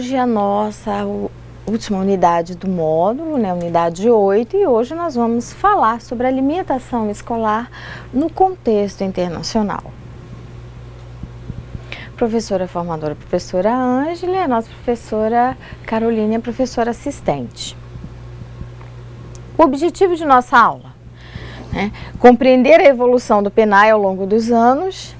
hoje a nossa última unidade do módulo, né, unidade 8, e hoje nós vamos falar sobre alimentação escolar no contexto internacional. Professora formadora, professora Ângela, e a nossa professora Carolina, a professora assistente. O objetivo de nossa aula, né, compreender a evolução do PNAE ao longo dos anos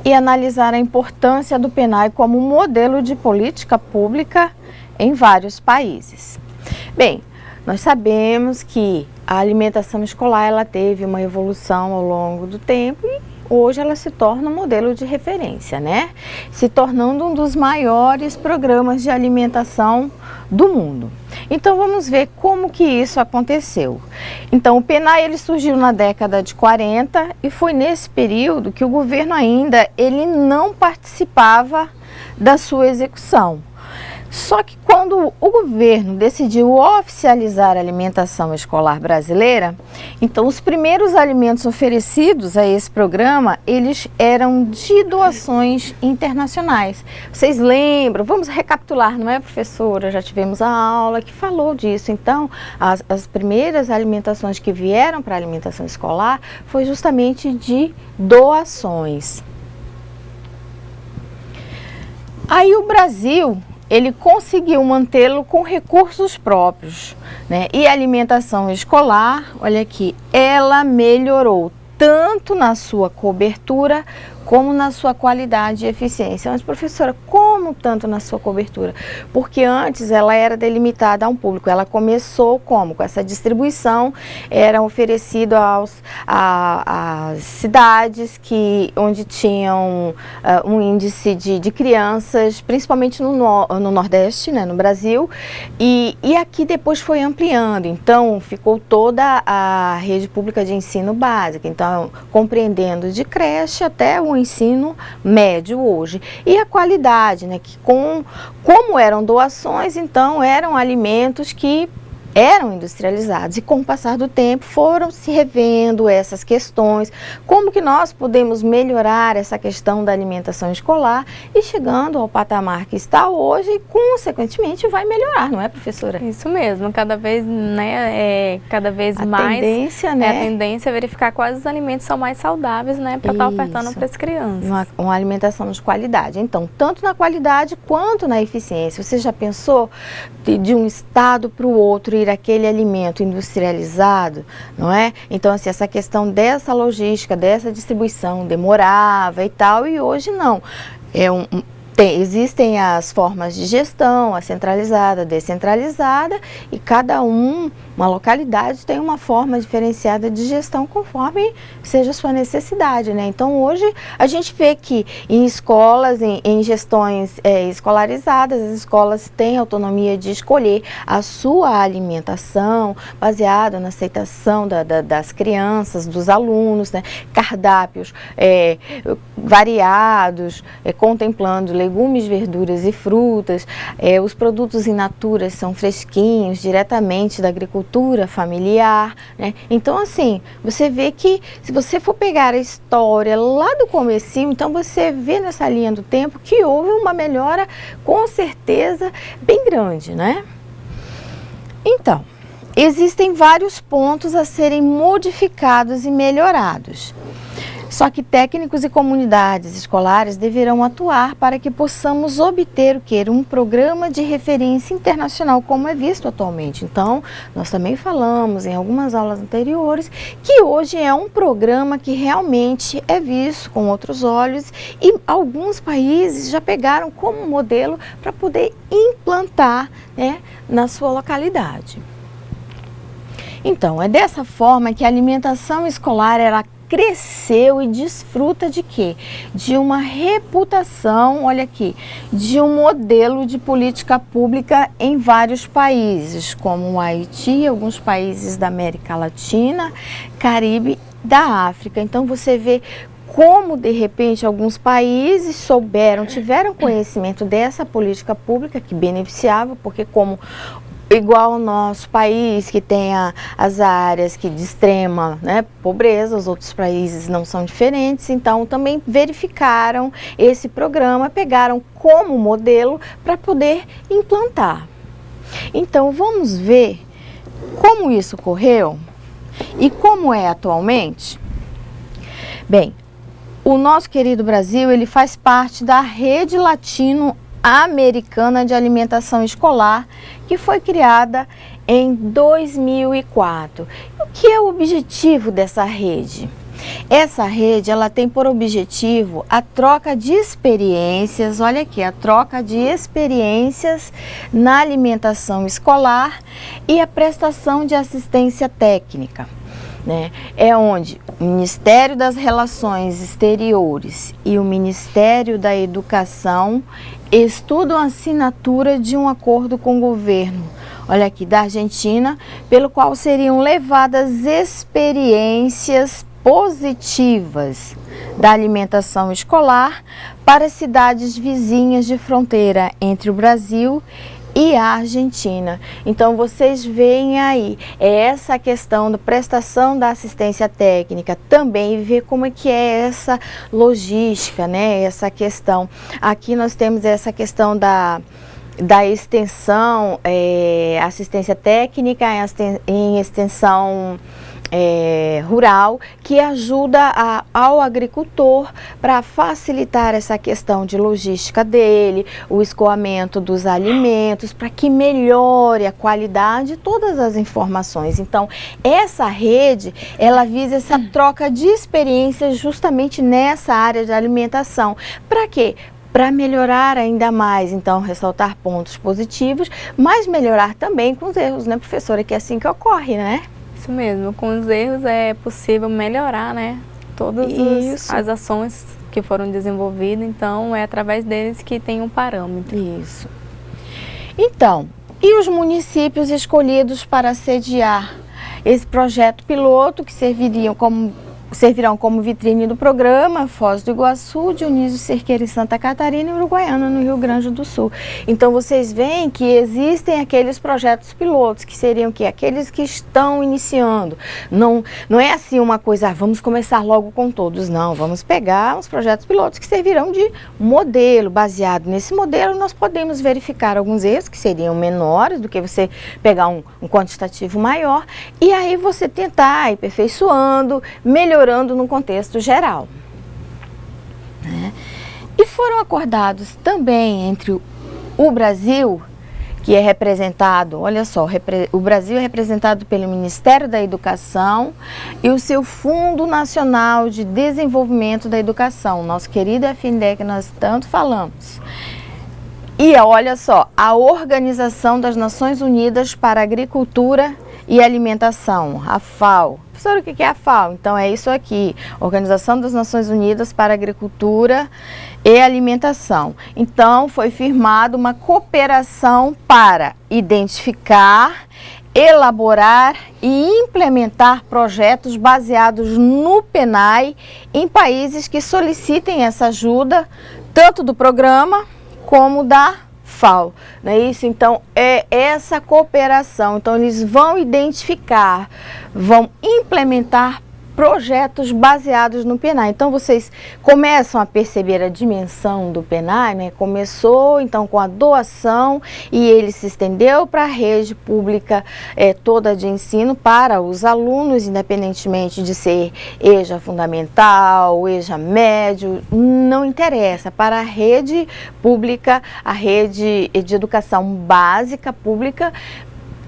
e analisar a importância do PNAE como modelo de política pública em vários países. Bem, nós sabemos que a alimentação escolar ela teve uma evolução ao longo do tempo e hoje ela se torna um modelo de referência, né? Se tornando um dos maiores programas de alimentação do mundo. Então vamos ver como que isso aconteceu. Então o PNAE ele surgiu na década de 40 e foi nesse período que o governo ainda ele não participava da sua execução. Só que quando o governo decidiu oficializar a alimentação escolar brasileira, então os primeiros alimentos oferecidos a esse programa, eles eram de doações internacionais. Vocês lembram? Vamos recapitular, não é, professora? Já tivemos a aula que falou disso. Então, as primeiras alimentações que vieram para a alimentação escolar foi justamente de doações. Aí o Brasil ele conseguiu mantê-lo com recursos próprios, né? E a alimentação escolar, olha aqui, ela melhorou tanto na sua cobertura como na sua qualidade e eficiência. Mas, professora, como tanto na sua cobertura? Porque antes ela era delimitada a um público. Ela começou como? Com essa distribuição, era oferecido às cidades onde tinham um índice de crianças, principalmente no Nordeste, né, no Brasil, e aqui depois foi ampliando. Então, ficou toda a rede pública de ensino básico, então, compreendendo de creche até o ensino médio hoje. E a qualidade, né, que como eram doações, então eram alimentos que eram industrializados e com o passar do tempo foram se revendo essas questões, como que nós podemos melhorar essa questão da alimentação escolar e chegando ao patamar que está hoje e consequentemente vai melhorar, não é, professora? Isso mesmo, cada vez, né, cada vez mais tendência, né? A tendência é verificar quais os alimentos são mais saudáveis, né, para estar ofertando para as crianças. Uma alimentação de qualidade. Então, tanto na qualidade quanto na eficiência. Você já pensou de um estado para o outro ir aquele alimento industrializado, não é? Então, assim, essa questão dessa logística, dessa distribuição demorava e tal, e hoje não. Existem as formas de gestão, a centralizada, a descentralizada, e cada uma localidade tem uma forma diferenciada de gestão conforme seja a sua necessidade, né? Então, hoje a gente vê que em escolas, em gestões escolarizadas, as escolas têm autonomia de escolher a sua alimentação baseada na aceitação das crianças, dos alunos, né? Cardápios variados, contemplando legumes, verduras e frutas. Os produtos in natura são fresquinhos, diretamente da agricultura familiar, né? Então, assim, você vê que se você for pegar a história lá do comecinho, então você vê nessa linha do tempo que houve uma melhora, com certeza, bem grande, né? Então, existem vários pontos a serem modificados e melhorados. Só que técnicos e comunidades escolares deverão atuar para que possamos obter um programa de referência internacional como é visto atualmente. Então, nós também falamos em algumas aulas anteriores que hoje é um programa que realmente é visto com outros olhos e alguns países já pegaram como modelo para poder implantar, né, na sua localidade. Então, é dessa forma que a alimentação escolar ela cresceu e desfruta de quê? De uma reputação, olha aqui, de um modelo de política pública em vários países, como o Haiti, alguns países da América Latina, Caribe, da África. Então você vê como de repente alguns países tiveram conhecimento dessa política pública que beneficiava, porque como igual ao nosso país, que tem as áreas de extrema, né, pobreza, os outros países não são diferentes, então também verificaram esse programa, pegaram como modelo para poder implantar. Então vamos ver como isso ocorreu e como é atualmente. Bem, o nosso querido Brasil, ele faz parte da Rede Latino-Americana de Alimentação Escolar, que foi criada em 2004. O que é o objetivo dessa rede? Essa rede, ela tem por objetivo a troca de experiências, olha aqui, a troca de experiências na alimentação escolar e a prestação de assistência técnica, né? É onde o Ministério das Relações Exteriores e o Ministério da Educação estudam a assinatura de um acordo com o governo, olha aqui, da Argentina, pelo qual seriam levadas experiências positivas da alimentação escolar para cidades vizinhas de fronteira entre o Brasil e a Argentina. Então vocês veem aí, essa questão da prestação da assistência técnica também, ver como é que é essa logística, né? Essa questão. Aqui nós temos essa questão da extensão, assistência técnica em extensão rural, que ajuda ao agricultor para facilitar essa questão de logística dele, o escoamento dos alimentos, para que melhore a qualidade e todas as informações. Então, essa rede, ela visa essa troca de experiências justamente nessa área de alimentação. Para quê? Para melhorar ainda mais, então, ressaltar pontos positivos, mas melhorar também com os erros, né, professora? Que é assim que ocorre, né? Isso mesmo, com os erros é possível melhorar, né, todas as ações que foram desenvolvidas, então é através deles que tem um parâmetro. Isso. Então, e os municípios escolhidos para sediar esse projeto piloto, que servirão como vitrine do programa: Foz do Iguaçu, Dionísio Cerqueira em Santa Catarina e Uruguaiana no Rio Grande do Sul. Então vocês veem que existem aqueles projetos pilotos, que seriam aqueles que estão iniciando. Não é assim uma coisa, vamos começar logo com todos, não. Vamos pegar os projetos pilotos que servirão de modelo. Baseado nesse modelo, nós podemos verificar alguns erros que seriam menores do que você pegar um quantitativo maior, e aí você tentar ir aperfeiçoando, melhorando no contexto geral, né? E foram acordados também entre o Brasil, que é representado, olha só, o Brasil é representado pelo Ministério da Educação e o seu Fundo Nacional de Desenvolvimento da Educação, nosso querido FNDE, que nós tanto falamos. E olha só, a Organização das Nações Unidas para a Agricultura e Alimentação, a FAO. Professor, o que é a FAO? Então é isso aqui, Organização das Nações Unidas para a Agricultura e Alimentação. Então foi firmada uma cooperação para identificar, elaborar e implementar projetos baseados no PNAE em países que solicitem essa ajuda, tanto do programa como da FAO, não é isso? Então, é essa cooperação. Então, eles vão identificar, vão implementar projetos baseados no PNAE. Então, vocês começam a perceber a dimensão do PNAE, né? Começou, então, com a doação e ele se estendeu para a rede pública toda de ensino para os alunos, independentemente de ser EJA fundamental, EJA médio, não interessa. Para a rede pública, a rede de educação básica pública,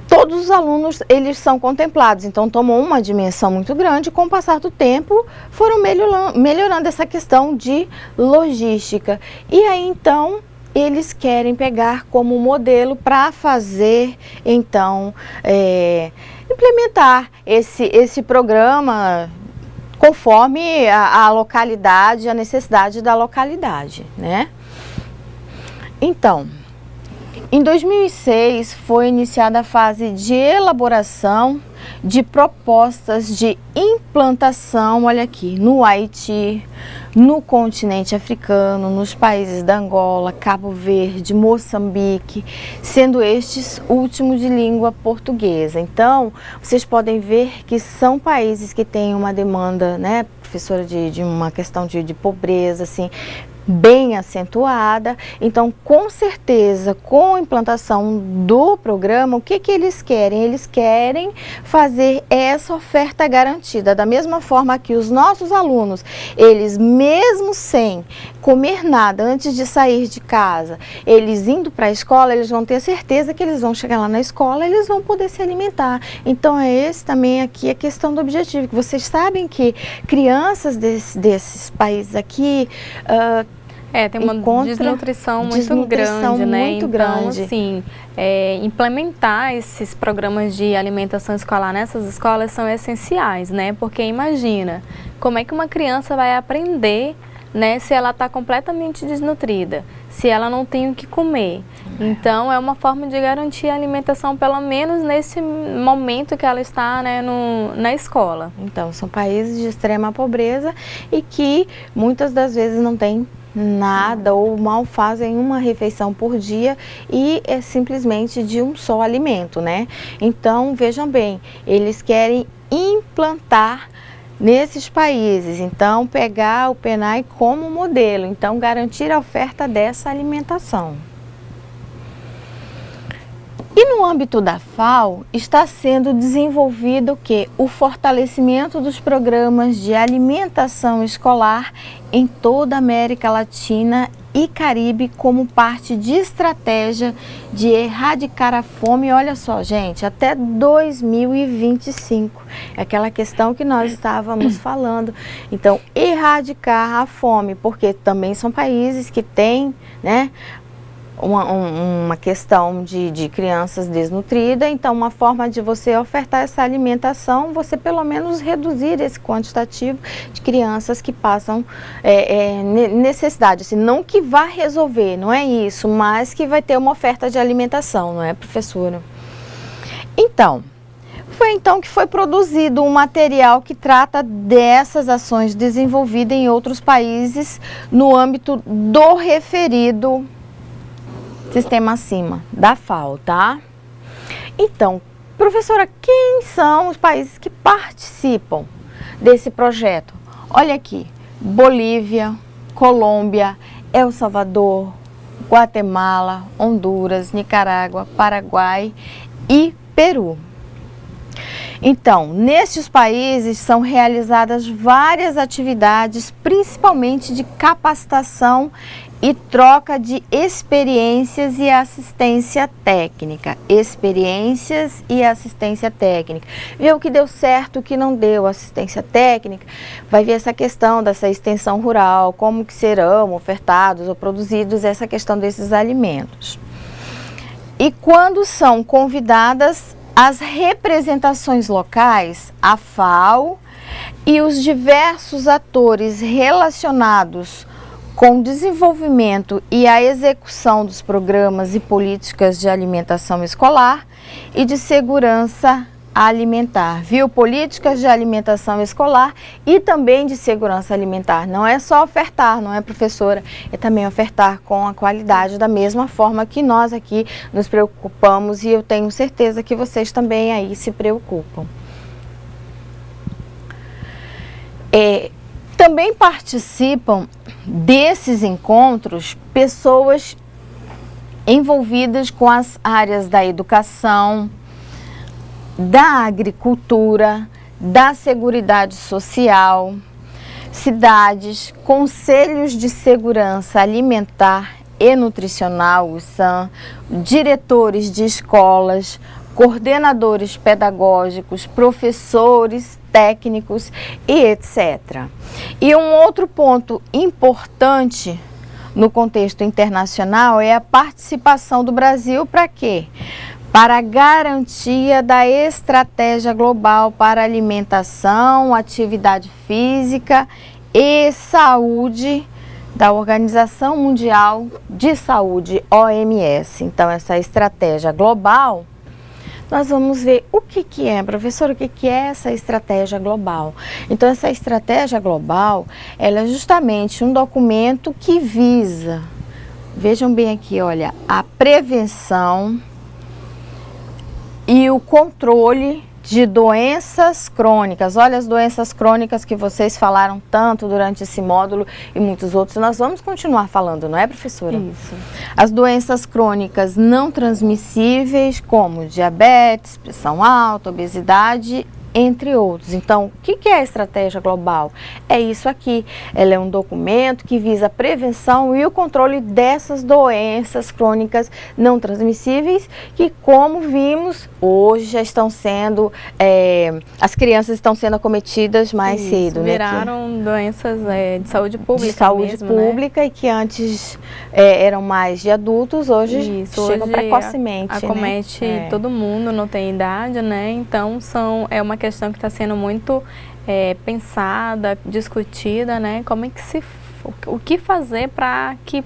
todos os alunos, eles são contemplados, então tomou uma dimensão muito grande. Com o passar do tempo, foram melhorando essa questão de logística. E aí, então, eles querem pegar como modelo para fazer, então, implementar esse programa conforme a localidade, a necessidade da localidade, né? Então, Em 2006, foi iniciada a fase de elaboração de propostas de implantação, olha aqui, no Haiti, no continente africano, nos países da Angola, Cabo Verde, Moçambique, sendo estes últimos de língua portuguesa. Então, vocês podem ver que são países que têm uma demanda, né, professora, de uma questão de pobreza, assim, bem acentuada. Então, com certeza, com a implantação do programa, o que eles querem? Eles querem fazer essa oferta garantida, da mesma forma que os nossos alunos, eles mesmo sem comer nada antes de sair de casa, eles indo para a escola, eles vão ter certeza que eles vão chegar lá na escola, eles vão poder se alimentar. Então, é esse também aqui a questão do objetivo, que vocês sabem que crianças desses países aqui tem uma desnutrição muito grande, né? Então, assim, implementar esses programas de alimentação escolar nessas escolas são essenciais, né? Porque imagina, como é que uma criança vai aprender, né, se ela está completamente desnutrida, se ela não tem o que comer. Então, é uma forma de garantir a alimentação, pelo menos nesse momento que ela está, né, na escola. Então, são países de extrema pobreza e que muitas das vezes não têm nada ou mal fazem uma refeição por dia e é simplesmente de um só alimento, né? Então, vejam bem, eles querem implantar nesses países, então pegar o PNAE como modelo, então garantir a oferta dessa alimentação. E no âmbito da FAO está sendo desenvolvido o fortalecimento dos programas de alimentação escolar em toda a América Latina e Caribe como parte de estratégia de erradicar a fome. Olha só, gente, até 2025. É aquela questão que nós estávamos falando. Então, erradicar a fome, porque também são países que têm, né, uma questão de crianças desnutridas. Então, uma forma de você ofertar essa alimentação, você pelo menos reduzir esse quantitativo de crianças que passam necessidade. Assim, não que vá resolver, não é isso, mas que vai ter uma oferta de alimentação, não é, professora? Então, foi então que foi produzido um material que trata dessas ações desenvolvidas em outros países no âmbito do referido sistema acima da FAO, tá? Então, professora, quem são os países que participam desse projeto? Olha aqui, Bolívia, Colômbia, El Salvador, Guatemala, Honduras, Nicarágua, Paraguai e Peru. Então, nestes países são realizadas várias atividades, principalmente de capacitação e troca de experiências e assistência técnica. Experiências e assistência técnica. Ver o que deu certo, o que não deu. Assistência técnica vai ver essa questão dessa extensão rural, como que serão ofertados ou produzidos essa questão desses alimentos. E quando são convidadas as representações locais, a FAO e os diversos atores relacionados com o desenvolvimento e a execução dos programas e políticas de alimentação escolar e de segurança alimentar, viu? Políticas de alimentação escolar e também de segurança alimentar. Não é só ofertar, não é, professora? É também ofertar com a qualidade, da mesma forma que nós aqui nos preocupamos, e eu tenho certeza que vocês também aí se preocupam. Também participam desses encontros pessoas envolvidas com as áreas da educação, da agricultura, da seguridade social, cidades, conselhos de segurança alimentar e nutricional, o SAN, diretores de escolas, coordenadores pedagógicos, professores, técnicos e etc. E um outro ponto importante no contexto internacional é a participação do Brasil para quê? Para a garantia da estratégia global para alimentação, atividade física e saúde da Organização Mundial de Saúde, OMS. Então, essa estratégia global, nós vamos ver o que é, professor, o que é essa estratégia global. Então, essa estratégia global, ela é justamente um documento que visa, vejam bem aqui, olha, a prevenção e o controle de doenças crônicas. Olha as doenças crônicas que vocês falaram tanto durante esse módulo e muitos outros. Nós vamos continuar falando, não é, professora? Isso. As doenças crônicas não transmissíveis, como diabetes, pressão alta, obesidade, entre outros. Então, o que é a estratégia global? É isso aqui. Ela é um documento que visa a prevenção e o controle dessas doenças crônicas não transmissíveis, que, como vimos, hoje já estão sendo, as crianças estão sendo acometidas mais cedo. Viraram doenças de saúde pública. De saúde mesmo, pública, né? E que antes eram mais de adultos, hoje chegam precocemente. Acomete todo mundo, não tem idade, né? Então, é uma questão que está sendo muito pensada, discutida, né? Como é que o que fazer para que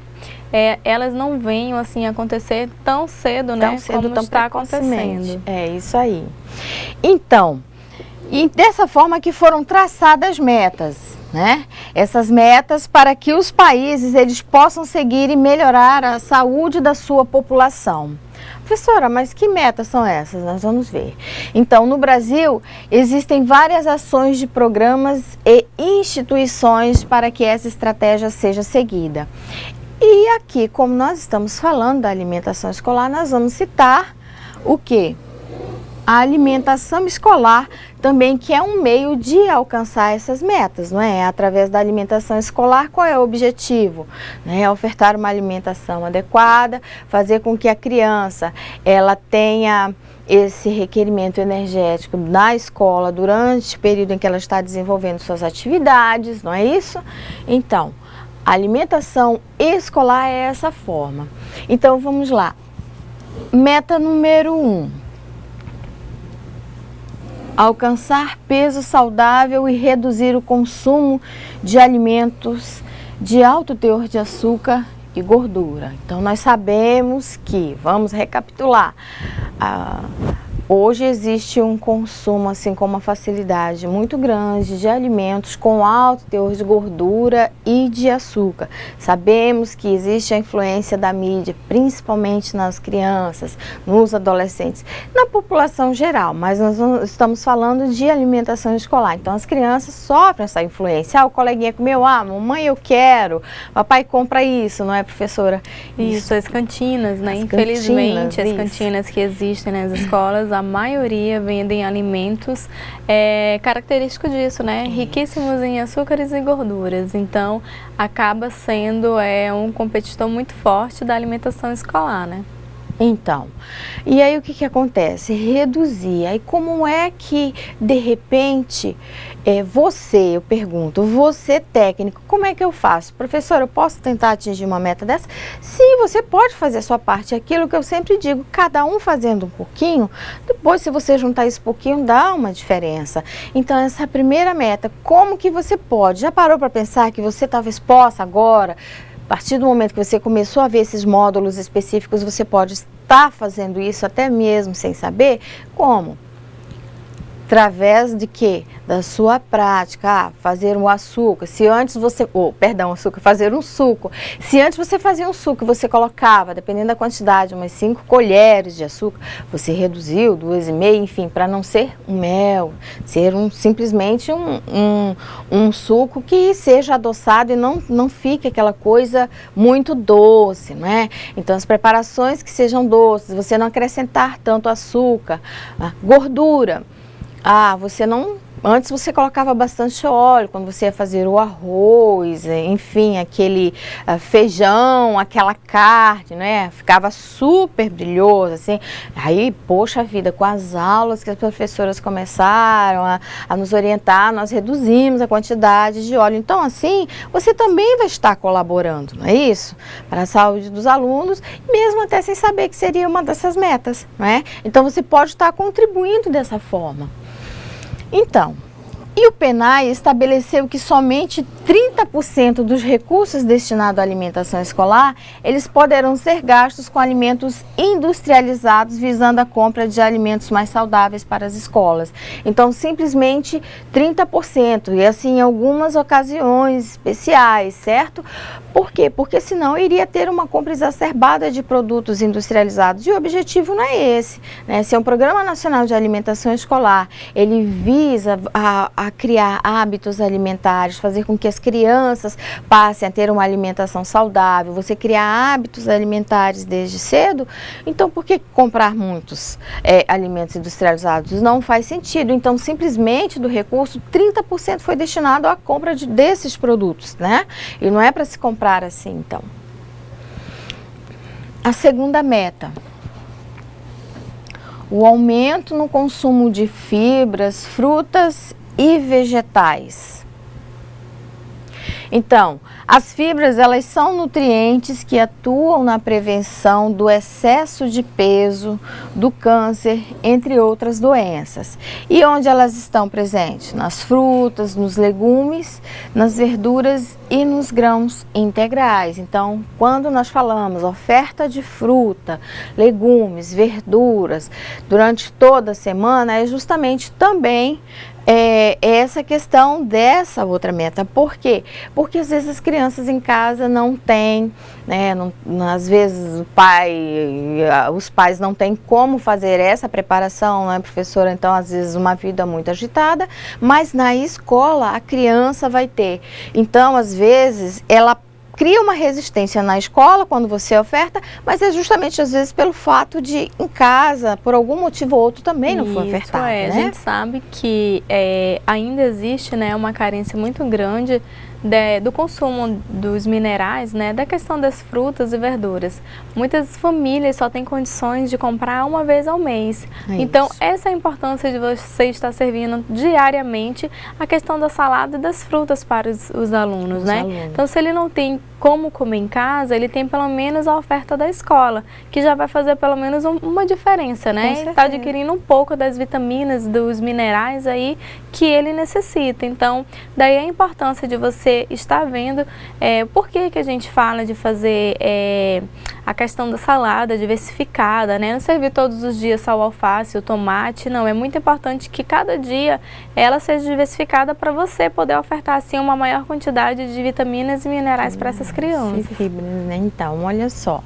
elas não venham assim acontecer tão cedo, né? Como está acontecendo. É isso aí. Então, e dessa forma que foram traçadas metas, né? Essas metas para que os países eles possam seguir e melhorar a saúde da sua população. Professora, mas que metas são essas? Nós vamos ver. Então, no Brasil, existem várias ações de programas e instituições para que essa estratégia seja seguida. E aqui, como nós estamos falando da alimentação escolar, nós vamos citar o quê? A alimentação escolar também, que é um meio de alcançar essas metas, não é? Através da alimentação escolar, qual é o objetivo? Né? Ofertar uma alimentação adequada, fazer com que a criança ela tenha esse requerimento energético na escola durante o período em que ela está desenvolvendo suas atividades, não é isso? Então, a alimentação escolar é essa forma. Então, vamos lá. Meta número 1. Alcançar peso saudável e reduzir o consumo de alimentos de alto teor de açúcar e gordura. Então, nós sabemos que, vamos recapitular, hoje existe um consumo, assim, com uma facilidade muito grande de alimentos com alto teor de gordura e de açúcar. Sabemos que existe a influência da mídia, principalmente nas crianças, nos adolescentes, na população geral, mas nós estamos falando de alimentação escolar. Então, as crianças sofrem essa influência. O coleguinha comeu, mamãe, eu quero, papai compra isso, não é, professora? Isso, as cantinas, né? Infelizmente, as cantinas que existem nas escolas, a maioria vendem alimentos característicos disso, né? Riquíssimos em açúcares e gorduras. Então, acaba sendo um competidor muito forte da alimentação escolar, né? Então, e aí o que acontece? Reduzir. Aí como é que, de repente, eu pergunto, você técnico, como é que eu faço? Professor, eu posso tentar atingir uma meta dessa? Sim, você pode fazer a sua parte. Aquilo que eu sempre digo, cada um fazendo um pouquinho, depois se você juntar esse pouquinho, dá uma diferença. Então, essa primeira meta, como que você pode? Já parou para pensar que você talvez possa agora, a partir do momento que você começou a ver esses módulos específicos, você pode estar fazendo isso até mesmo sem saber? Como? Através de quê? Da sua prática. Fazer um açúcar. Se antes você... fazer um suco. Se antes você fazia um suco e você colocava, dependendo da quantidade, umas 5 colheres de açúcar, você reduziu 2,5, enfim, para não ser um mel, ser simplesmente um suco que seja adoçado e não fique aquela coisa muito doce, não é? Então, as preparações que sejam doces, você não acrescentar tanto açúcar, gordura. Antes você colocava bastante óleo quando você ia fazer o arroz, enfim, aquele feijão, aquela carne, né? Ficava super brilhoso, assim. Aí, poxa vida, com as aulas que as professoras começaram a nos orientar, nós reduzimos a quantidade de óleo. Então, assim, você também vai estar colaborando, não é isso? Para a saúde dos alunos, mesmo até sem saber que seria uma dessas metas, não é? Então, você pode estar contribuindo dessa forma. Então, E o PNAE estabeleceu que somente 30% dos recursos destinados à alimentação escolar, eles poderão ser gastos com alimentos industrializados, visando a compra de alimentos mais saudáveis para as escolas. Então, simplesmente 30%, e assim em algumas ocasiões especiais, certo? Por quê? Porque senão iria ter uma compra exacerbada de produtos industrializados, e o objetivo não é esse, né? Se é um Programa Nacional de Alimentação Escolar, ele visa a criar hábitos alimentares, fazer com que as crianças passem a ter uma alimentação saudável, você criar hábitos alimentares desde cedo, então por que comprar muitos alimentos industrializados? Não faz sentido. Então, simplesmente do recurso, 30% foi destinado à compra desses produtos, né? E não é para se comprar assim, então. A segunda meta: o aumento no consumo de fibras, frutas e vegetais. Então, as fibras, elas são nutrientes que atuam na prevenção do excesso de peso, do câncer, entre outras doenças. E onde elas estão presentes? Nas frutas, nos legumes, nas verduras e nos grãos integrais. Então, quando nós falamos oferta de fruta, legumes, verduras, durante toda a semana, é justamente também essa questão dessa outra meta. Por quê? Porque às vezes as crianças em casa não têm, né, às vezes os pais não têm como fazer essa preparação, né, professora? Então, às vezes uma vida muito agitada, mas na escola a criança vai ter. Então, às vezes, ela cria uma resistência na escola quando você oferta, mas é justamente às vezes pelo fato de em casa, por algum motivo ou outro, também não foi ofertado, né? A gente sabe que ainda existe, né, uma carência muito grande do consumo dos minerais, né, da questão das frutas e verduras. Muitas famílias só têm condições de comprar uma vez ao mês. Então, essa é a importância de você estar servindo diariamente a questão da salada e das frutas para os alunos, né? Então, se ele não tem como comer em casa, ele tem pelo menos a oferta da escola, que já vai fazer pelo menos uma diferença, né? Ele está adquirindo um pouco das vitaminas, dos minerais aí que ele necessita. Então, daí a importância de você estar vendo por que a gente fala de fazer a questão da salada diversificada, né? Não servir todos os dias só o alface, o tomate, não. É muito importante que cada dia ela seja diversificada para você poder ofertar assim uma maior quantidade de vitaminas e minerais para essas crianças. E fibras, né? Então, olha só.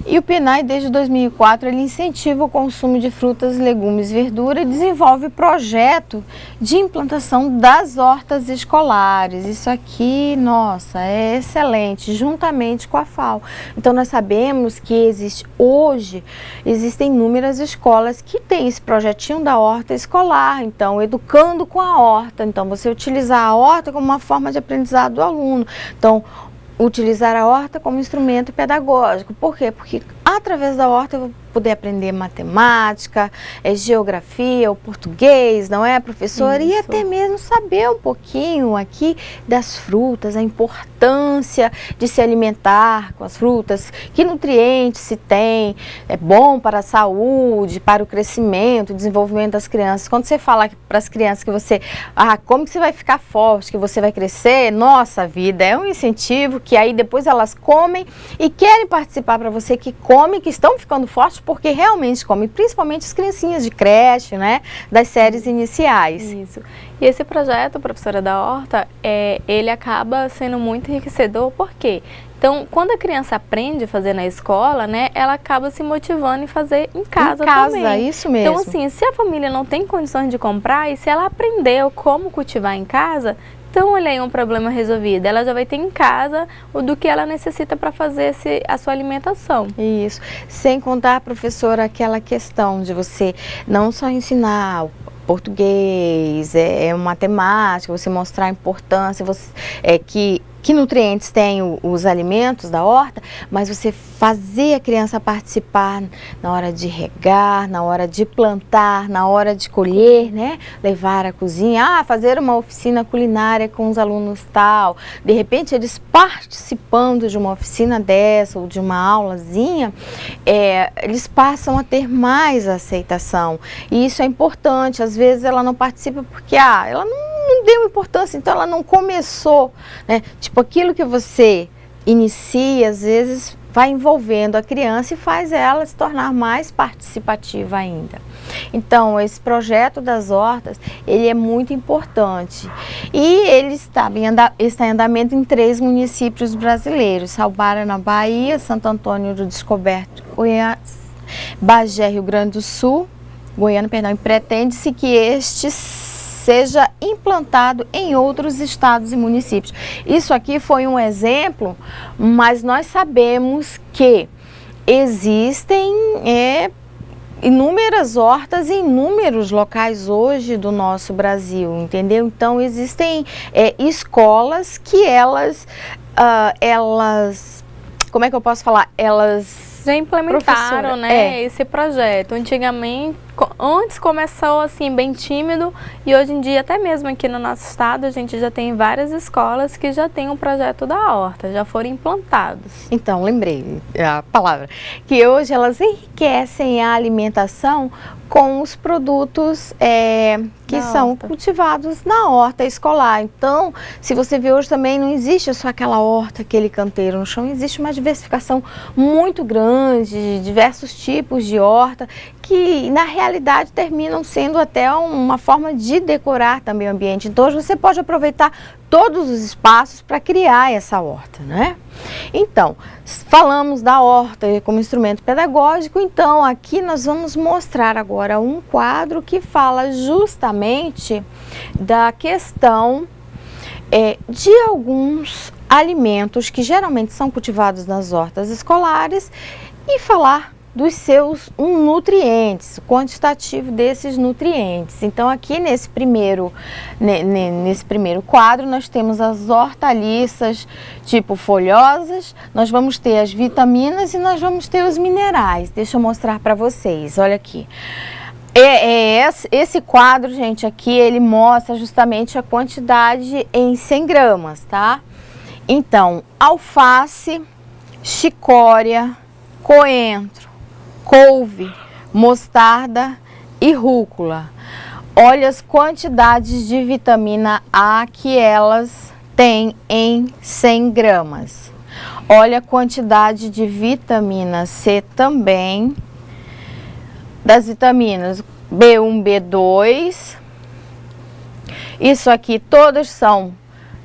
E o PNAE, desde 2004, ele incentiva o consumo de frutas, legumes e verdura e desenvolve projeto de implantação das hortas escolares. Isso aqui, nossa, é excelente, juntamente com a FAO. Então, nós sabemos que existem inúmeras escolas que têm esse projetinho da horta escolar, então, educando com a horta. Então, você utilizar a horta como uma forma de aprendizado do aluno. Então, utilizar a horta como instrumento pedagógico. Por quê? Porque através da horta eu vou poder aprender matemática, geografia, o português, não é, professora? Isso. E até mesmo saber um pouquinho aqui das frutas, a importância de se alimentar com as frutas, que nutrientes se tem, é bom para a saúde, para o crescimento, desenvolvimento das crianças. Quando você fala para as crianças que você, como que você vai ficar forte, que você vai crescer, nossa vida, é um incentivo que aí depois elas comem e querem participar para você que come, que estão ficando fortes, porque realmente comem, principalmente as criancinhas de creche, né, das séries iniciais. Isso. E esse projeto, professora da horta, ele acaba sendo muito enriquecedor, por quê? Então, quando a criança aprende a fazer na escola, né, ela acaba se motivando em fazer em casa também. Isso mesmo. Então, assim, se a família não tem condições de comprar e se ela aprendeu como cultivar em casa, então, olha aí um problema resolvido. Ela já vai ter em casa do que ela necessita para fazer a sua alimentação. Isso. Sem contar, professora, aquela questão de você não só ensinar português, matemática, você mostrar a importância, que nutrientes têm os alimentos da horta, mas você fazer a criança participar na hora de regar, na hora de plantar, na hora de colher, né? Levar à cozinha, fazer uma oficina culinária com os alunos tal. De repente, eles participando de uma oficina dessa ou de uma aulazinha, eles passam a ter mais aceitação. E isso é importante. Às vezes ela não participa porque ela não não deu importância, então ela não começou, né? Tipo, aquilo que você inicia, às vezes, vai envolvendo a criança e faz ela se tornar mais participativa ainda. Então, esse projeto das hortas, ele é muito importante e ele está em andamento em 3 municípios brasileiros: Salbara, na Bahia, Santo Antônio do Descoberto, Goiás, Bagé, Rio Grande do Sul, Goiânia, perdão, e pretende-se que este seja implantado em outros estados e municípios. Isso aqui foi um exemplo, mas nós sabemos que existem inúmeras hortas em inúmeros locais hoje do nosso Brasil, entendeu? Então existem escolas que elas, como é que eu posso falar? Elas já implementaram, né, esse projeto. Antes começou assim bem tímido e hoje em dia, até mesmo aqui no nosso estado, a gente já tem várias escolas que já tem um projeto da horta, já foram implantados. Então, lembrei a palavra, que hoje elas enriquecem a alimentação com os produtos que são cultivados na horta escolar. Então, se você vê hoje também, não existe só aquela horta, aquele canteiro no chão, existe uma diversificação muito grande, de diversos tipos de horta, que na realidade terminam sendo até uma forma de decorar também o ambiente. Então, hoje você pode aproveitar todos os espaços para criar essa horta, né? Então, falamos da horta como instrumento pedagógico, então aqui nós vamos mostrar agora um quadro que fala justamente da questão de alguns alimentos que geralmente são cultivados nas hortas escolares e falar dos seus nutrientes, o quantitativo desses nutrientes. Então aqui nesse primeiro quadro nós temos as hortaliças tipo folhosas, nós vamos ter as vitaminas e nós vamos ter os minerais. Deixa eu mostrar para vocês, olha aqui. Esse quadro, gente, aqui ele mostra justamente a quantidade em 100 gramas, tá? Então, alface, chicória, coentro, couve, mostarda e rúcula. Olha as quantidades de vitamina A que elas têm em 100 gramas. Olha a quantidade de vitamina C também, das vitaminas B1, B2. Isso aqui todas são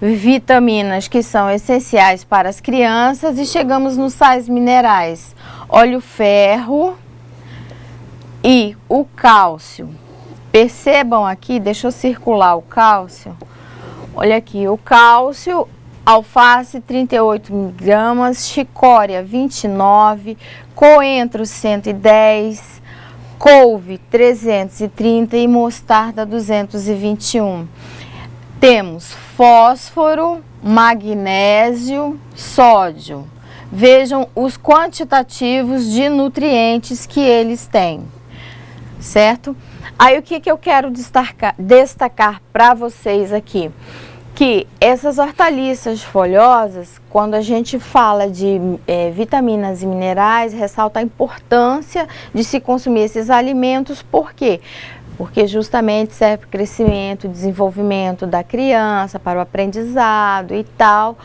vitaminas que são essenciais para as crianças. E chegamos nos sais minerais. Olha o ferro e o cálcio. Percebam aqui, deixa eu circular o cálcio. Olha aqui, o cálcio, alface 38 miligramas, chicória 29, coentro 110, couve 330 e mostarda 221. Temos fósforo, magnésio, sódio. Vejam os quantitativos de nutrientes que eles têm, certo? Aí o que eu quero destacar para vocês aqui? Que essas hortaliças folhosas, quando a gente fala de vitaminas e minerais, ressalta a importância de se consumir esses alimentos. Por quê? Porque justamente serve para o crescimento e desenvolvimento da criança, para o aprendizado e tal.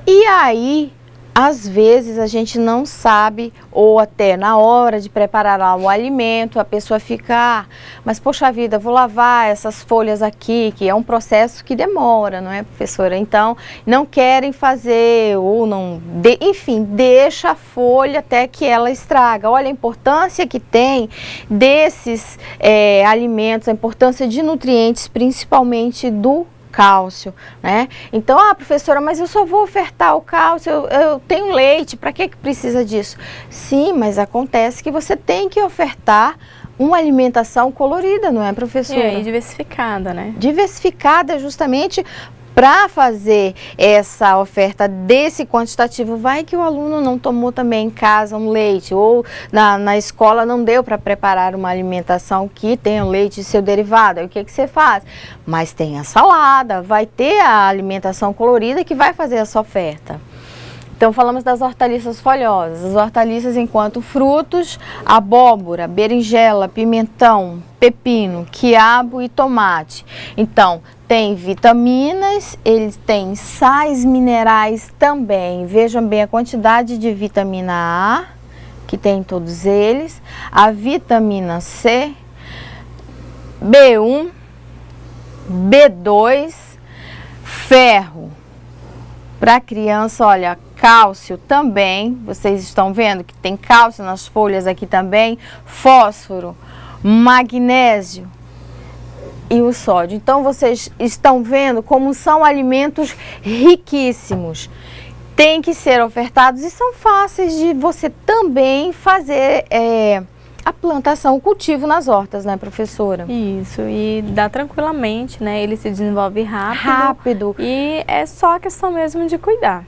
E aí, às vezes a gente não sabe, ou até na hora de preparar o alimento, a pessoa fica, mas poxa vida, vou lavar essas folhas aqui, que é um processo que demora, não é, professora? Então, não querem fazer, ou não, enfim, deixa a folha até que ela estraga. Olha a importância que tem desses alimentos, a importância de nutrientes, principalmente do cálcio, né? Então, professora, mas eu só vou ofertar o cálcio, eu tenho leite, para que precisa disso? Sim, mas acontece que você tem que ofertar uma alimentação colorida, não é, professora? E diversificada, né? Diversificada justamente para fazer essa oferta desse quantitativo. Vai que o aluno não tomou também em casa um leite, ou na escola não deu para preparar uma alimentação que tenha leite e seu derivado. Aí o que você faz? Mas tem a salada, vai ter a alimentação colorida que vai fazer essa oferta. Então falamos das hortaliças folhosas, as hortaliças enquanto frutos, abóbora, berinjela, pimentão, pepino, quiabo e tomate. Então, tem vitaminas, eles têm sais minerais também. Vejam bem a quantidade de vitamina A, que tem em todos eles, a vitamina C, B1, B2, ferro. Para criança, olha, cálcio também, vocês estão vendo que tem cálcio nas folhas aqui também, fósforo, magnésio e o sódio. Então, vocês estão vendo como são alimentos riquíssimos. Tem que ser ofertados e são fáceis de você também fazer a plantação, o cultivo nas hortas, né, professora? Isso, e dá tranquilamente, né? Ele se desenvolve rápido. Rápido. E é só questão mesmo de cuidar.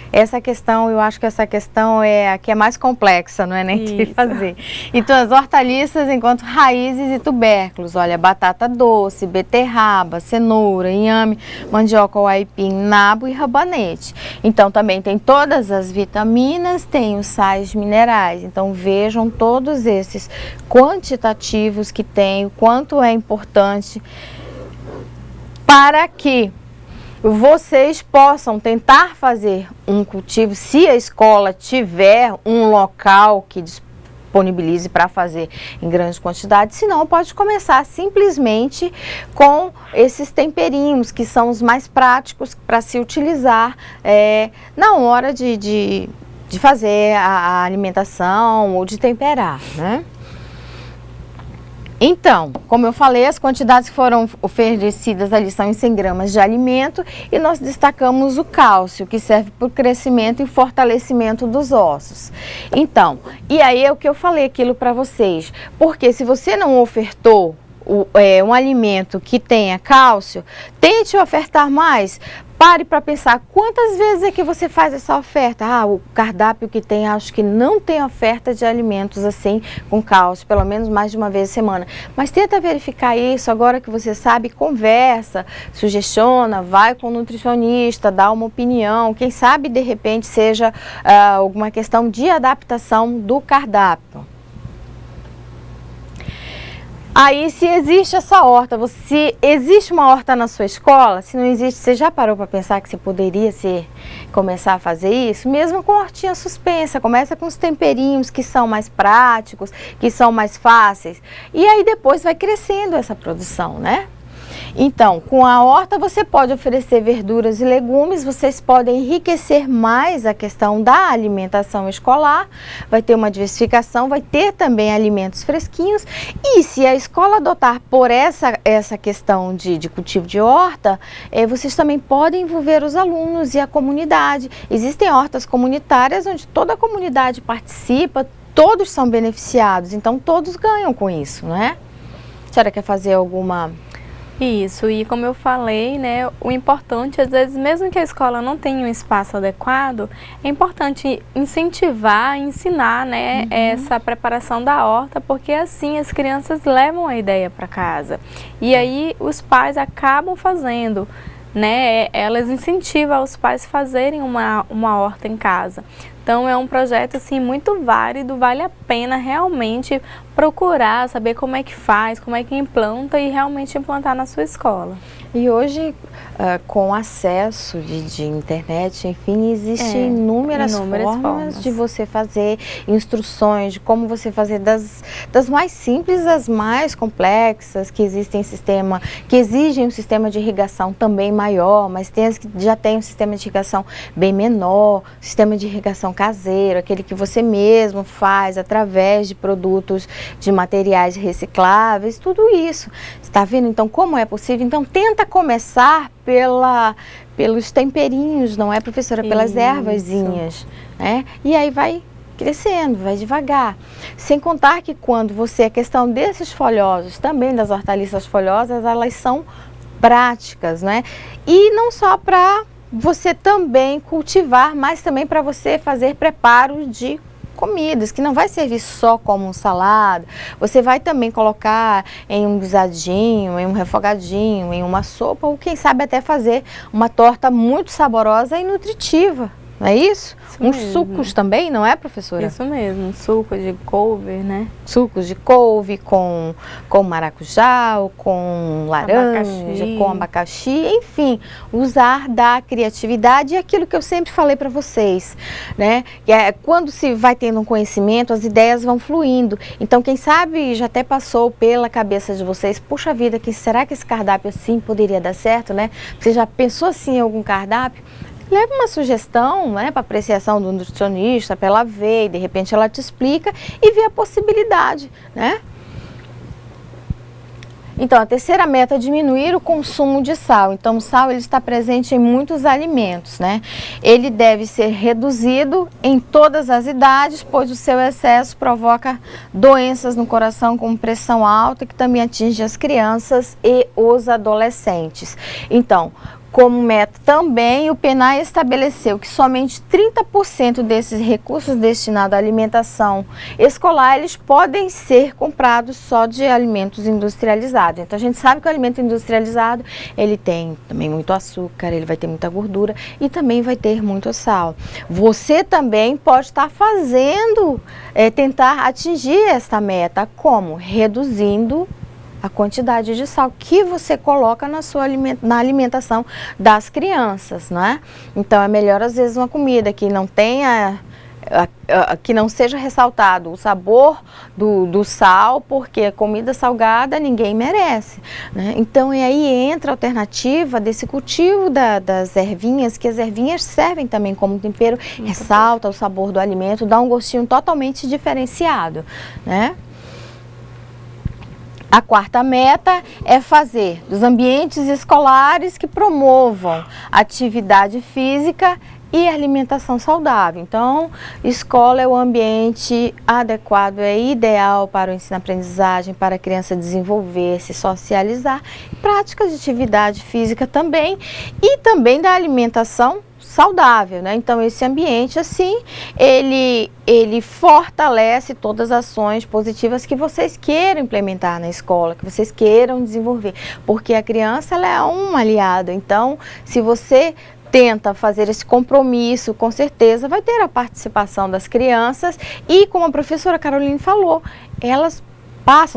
Essa questão, eu acho que essa questão é a que é mais complexa, não é nem de fazer. Então, as hortaliças enquanto raízes e tubérculos, olha, batata doce, beterraba, cenoura, inhame, mandioca, aipim, nabo e rabanete. Então, também tem todas as vitaminas, tem os sais minerais. Então, vejam todos esses quantitativos que tem, o quanto é importante para que vocês possam tentar fazer um cultivo, se a escola tiver um local que disponibilize para fazer em grandes quantidades, senão pode começar simplesmente com esses temperinhos, que são os mais práticos para se utilizar na hora de fazer a alimentação ou de temperar, né? Então, como eu falei, as quantidades que foram oferecidas ali são em 100 gramas de alimento e nós destacamos o cálcio, que serve para o crescimento e fortalecimento dos ossos. Então, e aí é o que eu falei aquilo para vocês, porque se você não ofertou um alimento que tenha cálcio, tente ofertar mais. Pare para pensar quantas vezes é que você faz essa oferta. O cardápio que tem, acho que não tem oferta de alimentos assim com cálcio, pelo menos mais de uma vez a semana. Mas tenta verificar isso, agora que você sabe, conversa, sugestiona, vai com o nutricionista, dá uma opinião. Quem sabe de repente seja alguma questão de adaptação do cardápio. Aí, se existe essa horta, se existe uma horta na sua escola, se não existe, você já parou para pensar que você poderia começar a fazer isso? Mesmo com hortinha suspensa, começa com os temperinhos que são mais práticos, que são mais fáceis, e aí depois vai crescendo essa produção, né? Então, com a horta você pode oferecer verduras e legumes, vocês podem enriquecer mais a questão da alimentação escolar, vai ter uma diversificação, vai ter também alimentos fresquinhos, e se a escola adotar por essa questão de cultivo de horta, vocês também podem envolver os alunos e a comunidade. Existem hortas comunitárias onde toda a comunidade participa, todos são beneficiados, então todos ganham com isso, não é? A senhora quer fazer alguma... Isso, e como eu falei, né, o importante, às vezes, mesmo que a escola não tenha um espaço adequado, é importante incentivar, ensinar, né, essa preparação da horta, porque assim as crianças levam a ideia para casa. E aí os pais acabam fazendo, né, elas incentivam os pais a fazerem uma horta em casa. Então é um projeto assim muito válido, vale a pena realmente procurar, saber como é que faz, como é que implanta e realmente implantar na sua escola. E hoje, com acesso de internet, enfim, existem inúmeras formas de você fazer instruções, de como você fazer das mais simples às mais complexas, que exigem um sistema de irrigação também maior, mas tem as que já tem um sistema de irrigação bem menor, sistema de irrigação caseiro, aquele que você mesmo faz através de produtos, de materiais recicláveis, tudo isso. Está vendo então como é possível? Então tenta começar pelos temperinhos, não é, professora? Pelas ervazinhas, né? E aí vai crescendo, vai devagar. Sem contar que a questão desses folhosos, também das hortaliças folhosas, elas são práticas, né? E não só para você também cultivar, mas também para você fazer preparo de comidas, que não vai servir só como um salada, você vai também colocar em um guisadinho, em um refogadinho, em uma sopa, ou quem sabe até fazer uma torta muito saborosa e nutritiva, não é isso? Uns mesmo. Sucos também, não é, professora? Isso mesmo, suco de couve, né? Sucos de couve com maracujá, ou com laranja, com abacaxi, enfim, usar da criatividade e aquilo que eu sempre falei para vocês, né? Quando se vai tendo um conhecimento, as ideias vão fluindo. Então, quem sabe já até passou pela cabeça de vocês, puxa vida, será que esse cardápio assim poderia dar certo, né? Você já pensou assim em algum cardápio? Leva uma sugestão, né, para apreciação do nutricionista, para ela ver, e de repente ela te explica e vê a possibilidade, né? Então, a terceira meta é diminuir o consumo de sal. Então, o sal ele está presente em muitos alimentos, né? Ele deve ser reduzido em todas as idades, pois o seu excesso provoca doenças no coração, como pressão alta, que também atinge as crianças e os adolescentes. Então, como meta também, o PNAE estabeleceu que somente 30% desses recursos destinados à alimentação escolar, eles podem ser comprados só de alimentos industrializados. Então, a gente sabe que o alimento industrializado, ele tem também muito açúcar, ele vai ter muita gordura e também vai ter muito sal. Você também pode estar fazendo, tentar atingir esta meta, como? Reduzindo a quantidade de sal que você coloca na alimentação das crianças, né? Então, é melhor, às vezes, uma comida que não tenha, que não seja ressaltado o sabor do sal, porque a comida salgada ninguém merece, né? Então, e aí entra a alternativa desse cultivo das ervinhas, que as ervinhas servem também como tempero, ressalta o sabor do alimento, dá um gostinho totalmente diferenciado, né? A quarta meta é fazer dos ambientes escolares que promovam atividade física e alimentação saudável. Então, escola é o ambiente adequado, é ideal para o ensino-aprendizagem, para a criança desenvolver, se socializar, práticas de atividade física também e também da alimentação saudável, né? Então, esse ambiente, assim, ele fortalece todas as ações positivas que vocês queiram implementar na escola, que vocês queiram desenvolver, porque a criança, ela é um aliado. Então, se você tenta fazer esse compromisso, com certeza vai ter a participação das crianças e, como a professora Caroline falou, elas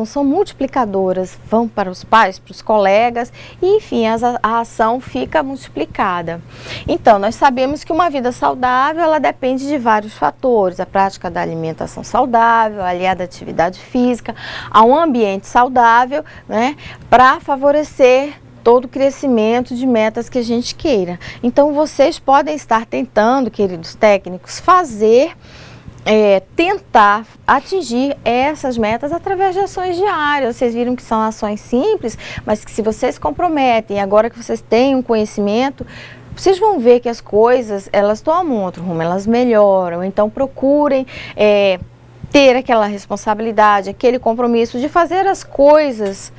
são multiplicadoras, vão para os pais, para os colegas, e enfim, a ação fica multiplicada. Então, nós sabemos que uma vida saudável, ela depende de vários fatores, a prática da alimentação saudável, aliada à atividade física, a um ambiente saudável, né, para favorecer todo o crescimento de metas que a gente queira. Então, vocês podem estar tentando, queridos técnicos, tentar atingir essas metas através de ações diárias. Vocês viram que são ações simples, mas que se vocês se comprometem, agora que vocês têm um conhecimento, vocês vão ver que as coisas, elas tomam outro rumo, elas melhoram. Então, procurem ter aquela responsabilidade, aquele compromisso de fazer as coisas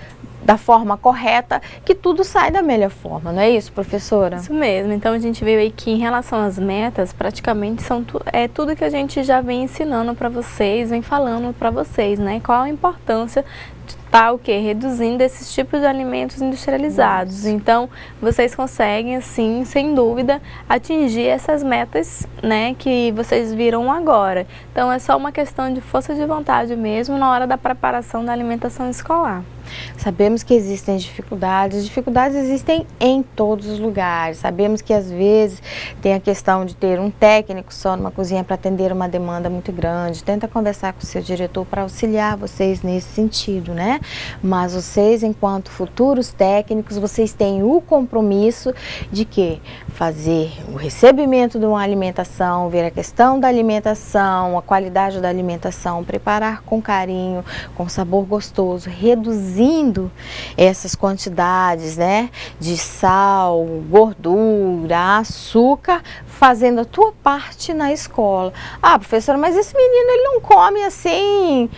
da forma correta, que tudo sai da melhor forma, não é isso, professora? Isso mesmo. Então, a gente veio aí que, em relação às metas, praticamente é tudo que a gente já vem ensinando para vocês, vem falando para vocês, né? Qual a importância de estar reduzindo esses tipos de alimentos industrializados. Nossa. Então, vocês conseguem, assim, sem dúvida, atingir essas metas, né, que vocês viram agora. Então, é só uma questão de força de vontade mesmo na hora da preparação da alimentação escolar. Sabemos que existem dificuldades existem em todos os lugares. Sabemos que às vezes tem a questão de ter um técnico só numa cozinha para atender uma demanda muito grande. Tenta conversar com o seu diretor para auxiliar vocês nesse sentido, né? Mas vocês, enquanto futuros técnicos, vocês têm o compromisso de que fazer o recebimento de uma alimentação, ver a questão da alimentação, a qualidade da alimentação, preparar com carinho, com sabor gostoso, reduzindo essas quantidades, né, de sal, gordura, açúcar, fazendo a tua parte na escola. Ah, professora, mas esse menino, ele não come assim,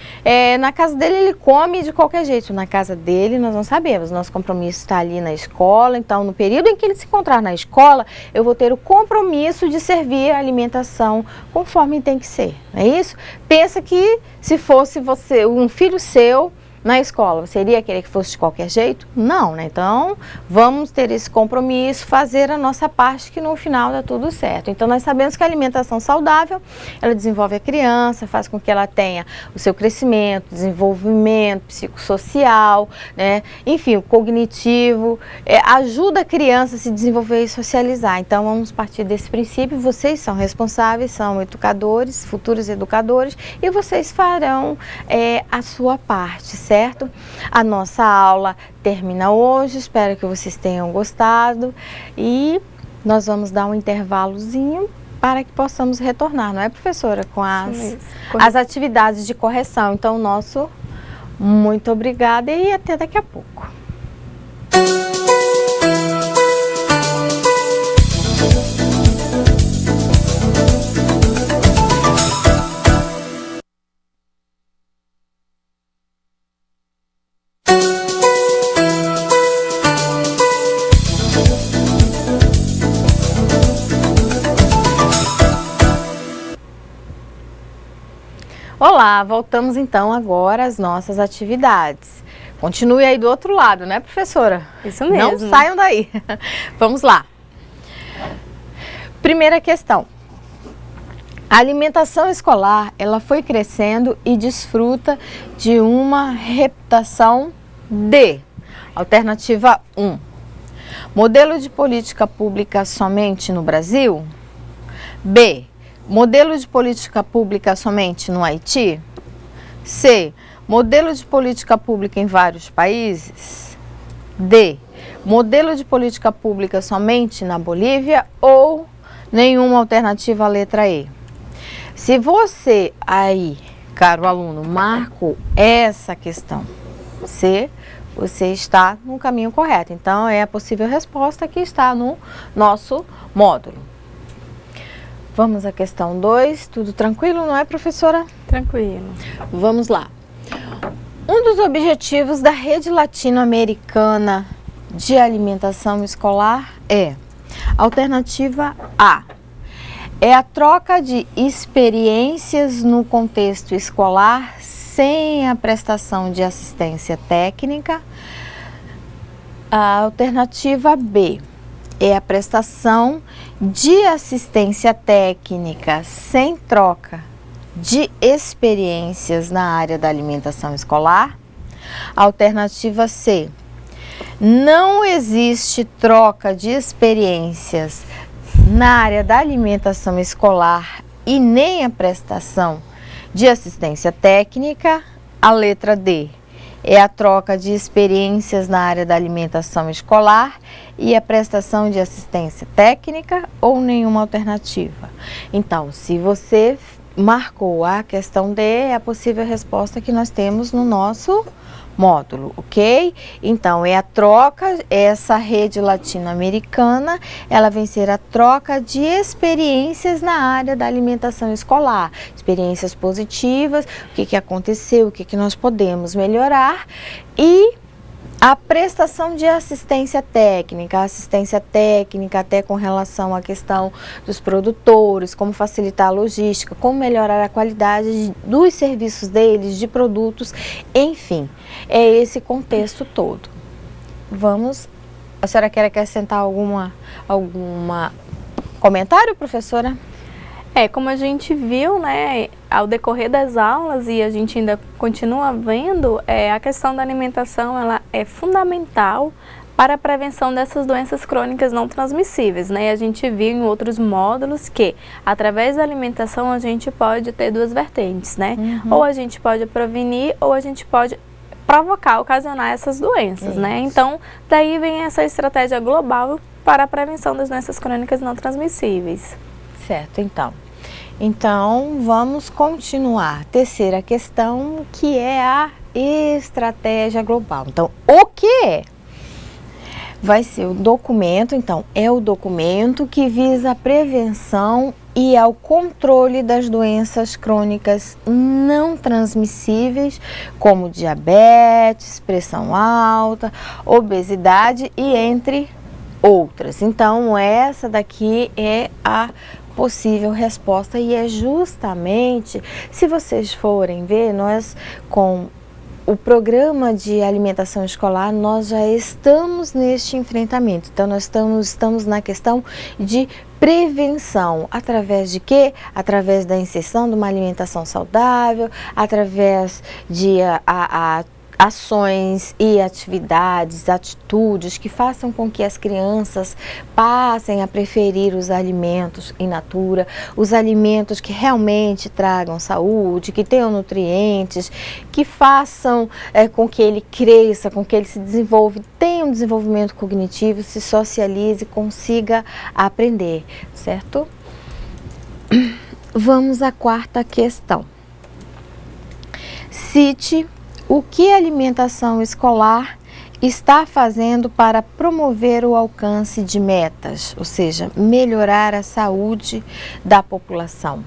na casa dele ele come de qualquer jeito. Na casa dele nós não sabemos, nosso compromisso está ali na escola, então no período em que ele se encontrar na escola, eu vou ter o compromisso de servir a alimentação conforme tem que ser, não é isso? Pensa que se fosse você, um filho seu, na escola, você iria querer que fosse de qualquer jeito? Não, né? Então, vamos ter esse compromisso, fazer a nossa parte, que no final dá tudo certo. Então, nós sabemos que a alimentação saudável, ela desenvolve a criança, faz com que ela tenha o seu crescimento, desenvolvimento psicossocial, né? Enfim, o cognitivo, ajuda a criança a se desenvolver e socializar. Então, vamos partir desse princípio. Vocês são responsáveis, são educadores, futuros educadores, e vocês farão a sua parte, certo? A nossa aula termina hoje, espero que vocês tenham gostado e nós vamos dar um intervalozinho para que possamos retornar, não é, professora? Com as atividades de correção. Então, nosso muito obrigada e até daqui a pouco. Olá, voltamos então agora às nossas atividades. Continue aí do outro lado, né, professora? Isso mesmo. Não saiam daí. Vamos lá. Primeira questão. A alimentação escolar, ela foi crescendo e desfruta de uma reputação de. Alternativa 1. Modelo de política pública somente no Brasil? B. Modelo de política pública somente no Haiti? C. Modelo de política pública em vários países? D. Modelo de política pública somente na Bolívia ou nenhuma alternativa à letra E? Se você aí, caro aluno, marcou essa questão C, você está no caminho correto. Então, é a possível resposta que está no nosso módulo. Vamos à questão 2, tudo tranquilo, não é, professora? Tranquilo. Vamos lá. Um dos objetivos da Rede Latino-Americana de Alimentação Escolar é, alternativa A, é a troca de experiências no contexto escolar sem a prestação de assistência técnica. A alternativa B, é a prestação de assistência técnica sem troca de experiências na área da alimentação escolar. Alternativa C, não existe troca de experiências na área da alimentação escolar e nem a prestação de assistência técnica. A letra D, é a troca de experiências na área da alimentação escolar e a prestação de assistência técnica ou nenhuma alternativa. Então, se você marcou a questão D, é a possível resposta que nós temos no nosso módulo, ok? Então, é a troca, essa rede latino-americana, ela vem ser a troca de experiências na área da alimentação escolar, experiências positivas, o que aconteceu, o que nós podemos melhorar, e a prestação de assistência técnica até com relação à questão dos produtores, como facilitar a logística, como melhorar a qualidade dos serviços deles, de produtos, enfim, é esse contexto todo. Vamos, a senhora quer acrescentar alguma comentário, professora? Como a gente viu, né, ao decorrer das aulas e a gente ainda continua vendo, a questão da alimentação, ela é fundamental para a prevenção dessas doenças crônicas não transmissíveis, né? A gente viu em outros módulos que, através da alimentação, a gente pode ter duas vertentes, né? Ou a gente pode prevenir, ou a gente pode provocar, ocasionar essas doenças, né? Então, daí vem essa estratégia global para a prevenção das doenças crônicas não transmissíveis. Certo, então vamos continuar. Terceira questão, que é a estratégia global. Então, o que é? Vai ser o documento, então, é o documento que visa a prevenção e ao controle das doenças crônicas não transmissíveis, como diabetes, pressão alta, obesidade e entre outras. Então, essa daqui é a possível resposta e é justamente, se vocês forem ver, nós com o programa de alimentação escolar, nós já estamos neste enfrentamento. Então, nós estamos na questão de prevenção. Através de quê? Através da inserção de uma alimentação saudável, através de ações e atividades, atitudes que façam com que as crianças passem a preferir os alimentos in natura, os alimentos que realmente tragam saúde, que tenham nutrientes, que façam com que ele cresça, com que ele se desenvolva, tenha um desenvolvimento cognitivo, se socialize, consiga aprender, certo? Vamos à quarta questão. Cite o que a alimentação escolar está fazendo para promover o alcance de metas, ou seja, melhorar a saúde da população.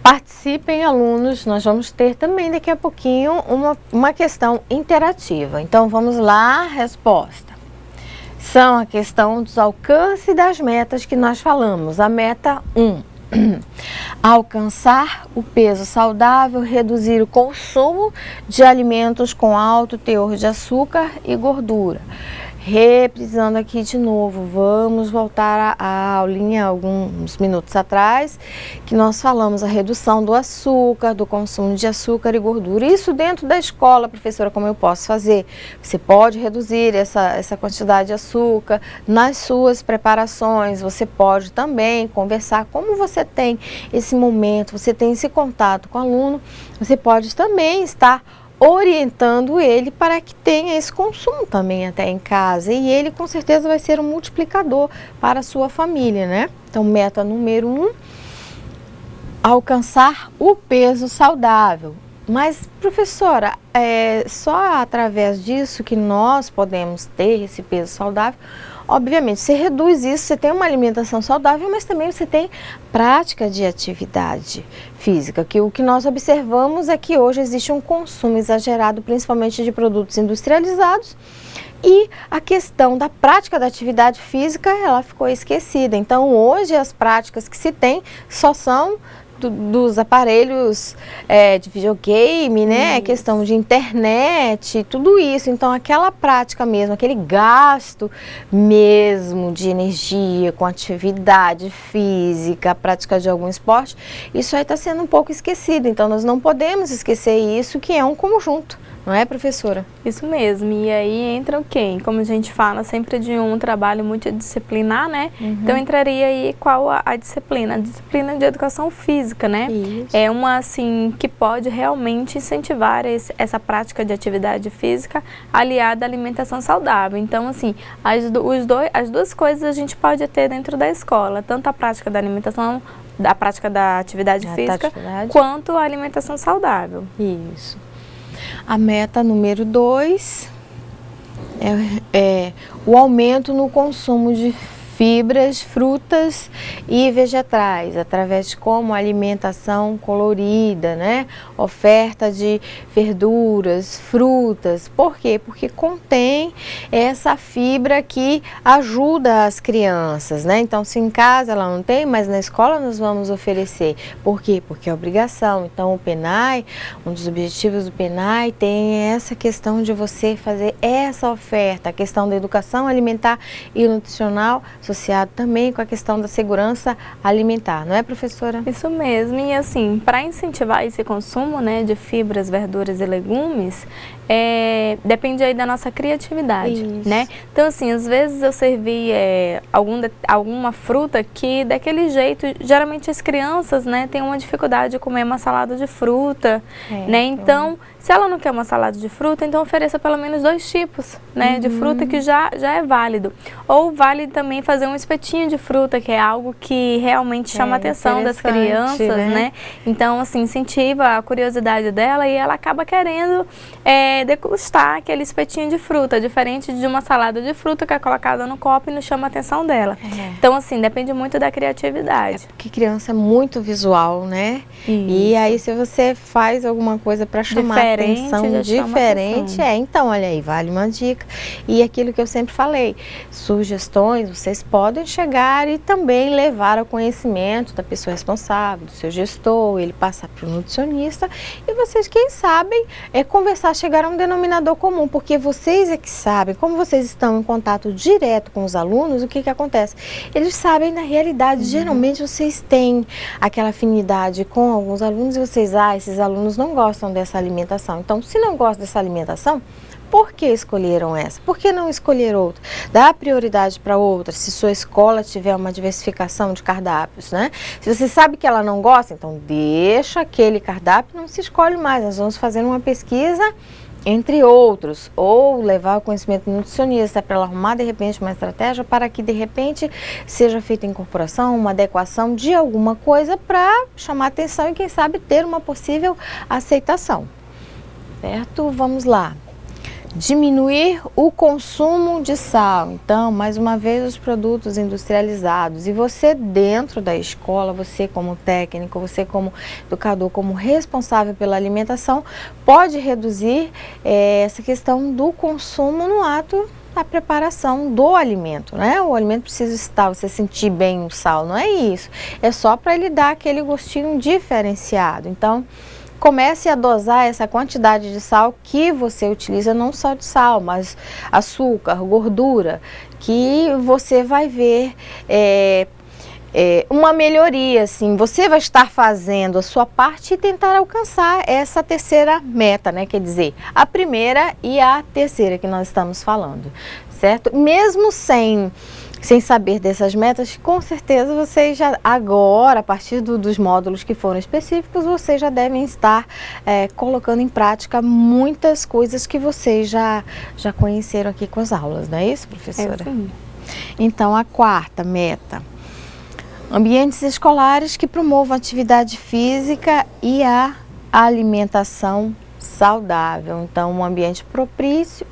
Participem, alunos, nós vamos ter também daqui a pouquinho uma questão interativa. Então vamos lá, resposta. São a questão dos alcances das metas que nós falamos. A meta 1. Alcançar o peso saudável, reduzir o consumo de alimentos com alto teor de açúcar e gordura. Reprisando aqui de novo, vamos voltar à aulinha alguns minutos atrás, que nós falamos a redução do açúcar, do consumo de açúcar e gordura. Isso dentro da escola, professora, como eu posso fazer? Você pode reduzir essa quantidade de açúcar nas suas preparações, você pode também conversar, como você tem esse momento, você tem esse contato com o aluno, você pode também estar orientando ele para que tenha esse consumo também até em casa, e ele com certeza vai ser um multiplicador para a sua família, né? Então, meta número 1, alcançar o peso saudável. Mas, professora, só através disso que nós podemos ter esse peso saudável? Obviamente, você reduz isso, você tem uma alimentação saudável, mas também você tem prática de atividade física, que o que nós observamos é que hoje existe um consumo exagerado, principalmente de produtos industrializados, e a questão da prática da atividade física, ela ficou esquecida. Então, hoje as práticas que se tem só são dos aparelhos de videogame, né? Questão de internet, tudo isso. Então, aquela prática mesmo, aquele gasto mesmo de energia com atividade física, a prática de algum esporte, isso aí está sendo um pouco esquecido. Então, nós não podemos esquecer isso, que é um conjunto. Não é, professora? Isso mesmo. E aí entra o quê? Como a gente fala sempre de um trabalho multidisciplinar, né? Então entraria aí qual a disciplina? A disciplina de educação física, né? Isso. É uma, assim, que pode realmente incentivar essa prática de atividade física aliada à alimentação saudável. Então, assim, as duas coisas a gente pode ter dentro da escola. Tanto a prática da alimentação, da prática da atividade física, quanto a alimentação saudável. Isso. A meta número 2 é o aumento no consumo de fibras, frutas e vegetais, através de como alimentação colorida, né? Oferta de verduras, frutas. Por quê? Porque contém essa fibra que ajuda as crianças, né? Então, se em casa ela não tem, mas na escola nós vamos oferecer. Por quê? Porque é obrigação. Então, o PENAI, um dos objetivos do PENAI tem essa questão de você fazer essa oferta, a questão da educação alimentar e nutricional, associado também com a questão da segurança alimentar, não é, professora? Isso mesmo. E assim, para incentivar esse consumo, né, de fibras, verduras e legumes, depende aí da nossa criatividade, né? Então, assim, às vezes eu servi alguma fruta que daquele jeito, geralmente as crianças, né, têm uma dificuldade de comer uma salada de fruta, né? Então, se ela não quer uma salada de fruta, então ofereça pelo menos 2 tipos, né, de fruta, que já é válido. Ou vale também fazer um espetinho de fruta, que é algo que realmente chama a atenção das crianças, né? Então, assim, incentiva a curiosidade dela e ela acaba querendo degustar aquele espetinho de fruta, diferente de uma salada de fruta que é colocada no copo e não chama a atenção dela. Então, assim, depende muito da criatividade. Porque criança é muito visual, né? Isso. E aí, se você faz alguma coisa para chamar a atenção diferente, então, olha aí, vale uma dica. E aquilo que eu sempre falei, sugestões, vocês podem chegar e também levar ao conhecimento da pessoa responsável, do seu gestor, ele passar para o nutricionista e vocês, quem sabem, conversar, chegar a um denominador comum, porque vocês é que sabem, como vocês estão em contato direto com os alunos, o que que acontece? Eles sabem da realidade, geralmente vocês têm aquela afinidade com alguns alunos e vocês, esses alunos não gostam dessa alimentação, então se não gostam dessa alimentação, por que escolheram essa? Por que não escolher outra? Dá prioridade para outra, se sua escola tiver uma diversificação de cardápios, né? Se você sabe que ela não gosta, então deixa aquele cardápio, não se escolhe mais. Nós vamos fazer uma pesquisa entre outros, ou levar ao conhecimento do nutricionista para ela arrumar de repente uma estratégia para que de repente seja feita a incorporação, uma adequação de alguma coisa para chamar atenção e quem sabe ter uma possível aceitação. Certo? Vamos lá. Diminuir o consumo de sal. Então, mais uma vez, os produtos industrializados. E você dentro da escola, você como técnico, você como educador, como responsável pela alimentação, pode reduzir essa questão do consumo no ato da preparação do alimento, né? O alimento precisa estar, você sentir bem o sal, não é isso. É só para ele dar aquele gostinho diferenciado. Então, comece a dosar essa quantidade de sal que você utiliza, não só de sal, mas açúcar, gordura, que você vai ver uma melhoria, assim. Você vai estar fazendo a sua parte e tentar alcançar essa terceira meta, né? Quer dizer, a primeira e a terceira que nós estamos falando, certo? Mesmo sem saber dessas metas, com certeza vocês já agora, a partir dos módulos que foram específicos, vocês já devem estar colocando em prática muitas coisas que vocês já conheceram aqui com as aulas, não é isso, professora? Sim. Então, a quarta meta: ambientes escolares que promovam a atividade física e a alimentação saudável. Então, um ambiente propício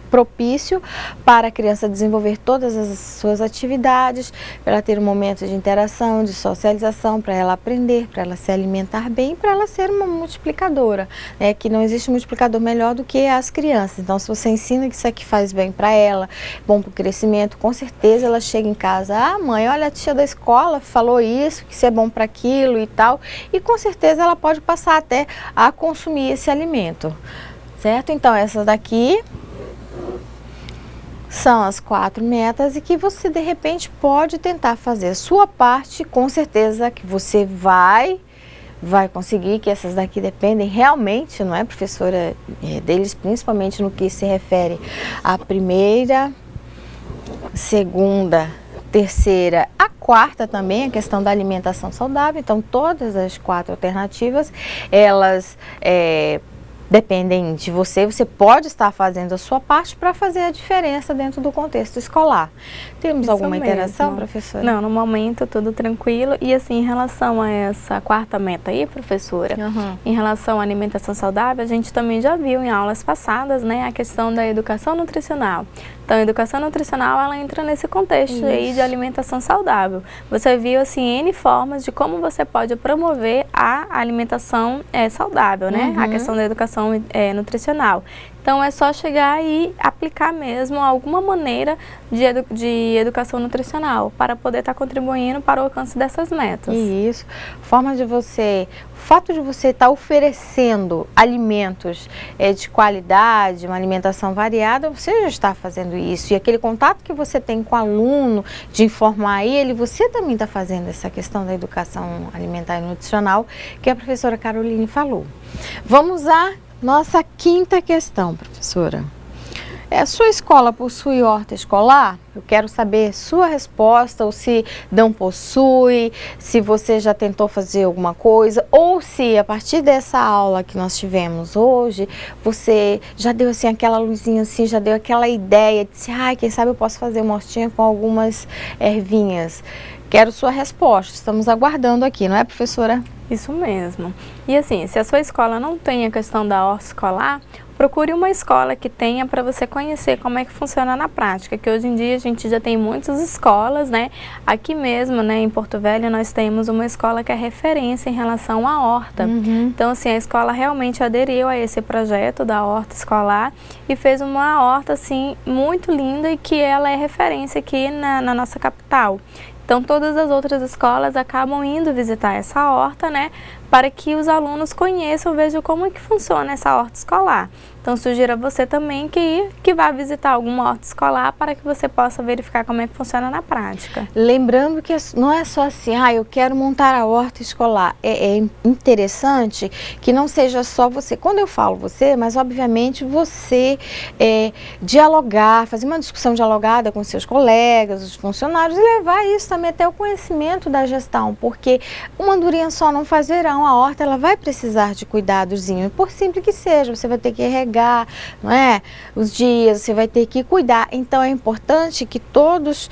para a criança desenvolver todas as suas atividades, para ela ter um momento de interação, de socialização, para ela aprender, para ela se alimentar bem, para ela ser uma multiplicadora, né? Que não existe multiplicador melhor do que as crianças. Então, se você ensina que isso aqui faz bem para ela, bom para o crescimento, com certeza ela chega em casa, mãe, olha, a tia da escola falou isso, que isso é bom para aquilo e tal, e com certeza ela pode passar até a consumir esse alimento, certo? Então, essas daqui são as 4 metas e que você de repente pode tentar fazer a sua parte, com certeza que você vai conseguir, que essas daqui dependem realmente, não é, professora, deles, principalmente no que se refere à primeira, segunda, terceira, a quarta também, a questão da alimentação saudável. Então, todas as 4 alternativas, elas dependem de você, você pode estar fazendo a sua parte para fazer a diferença dentro do contexto escolar. Temos isso alguma interação, mesmo, professora? Não, no momento tudo tranquilo. E assim, em relação a essa quarta meta aí, professora, em relação à alimentação saudável, a gente também já viu em aulas passadas, né, a questão da educação nutricional. Então, a educação nutricional, ela entra nesse contexto aí de alimentação saudável. Você viu, assim, N formas de como você pode promover a alimentação saudável, né? A questão da educação nutricional. Então, é só chegar e aplicar mesmo alguma maneira de educação nutricional para poder estar contribuindo para o alcance dessas metas. Isso. O fato de você estar oferecendo alimentos de qualidade, uma alimentação variada, você já está fazendo isso. E aquele contato que você tem com o aluno, de informar ele, você também está fazendo essa questão da educação alimentar e nutricional, que a professora Caroline falou. Vamos à nossa quinta questão, professora. A sua escola possui horta escolar? Eu quero saber sua resposta, ou se não possui, se você já tentou fazer alguma coisa, ou se a partir dessa aula que nós tivemos hoje, você já deu assim aquela luzinha assim, já deu aquela ideia, disse, quem sabe eu posso fazer uma hortinha com algumas ervinhas. Quero sua resposta, estamos aguardando aqui, não é, professora? Isso mesmo. E assim, se a sua escola não tem a questão da horta escolar, procure uma escola que tenha para você conhecer como é que funciona na prática, que hoje em dia a gente já tem muitas escolas, né? Aqui mesmo, né, em Porto Velho, nós temos uma escola que é referência em relação à horta. Então, assim, a escola realmente aderiu a esse projeto da horta escolar e fez uma horta, assim, muito linda e que ela é referência aqui na nossa capital. Então, todas as outras escolas acabam indo visitar essa horta, né, para que os alunos conheçam, vejam como é que funciona essa horta escolar. Então, sugiro a você também que vá visitar alguma horta escolar para que você possa verificar como é que funciona na prática. Lembrando que não é só assim, eu quero montar a horta escolar. É interessante que não seja só você. Quando eu falo você, mas obviamente você dialogar, fazer uma discussão dialogada com seus colegas, os funcionários e levar isso também até o conhecimento da gestão, porque uma andorinha só não faz verão, a horta ela vai precisar de cuidadozinho, por simples que seja, você vai ter que regar, não é? Os dias, você vai ter que cuidar, então é importante que todos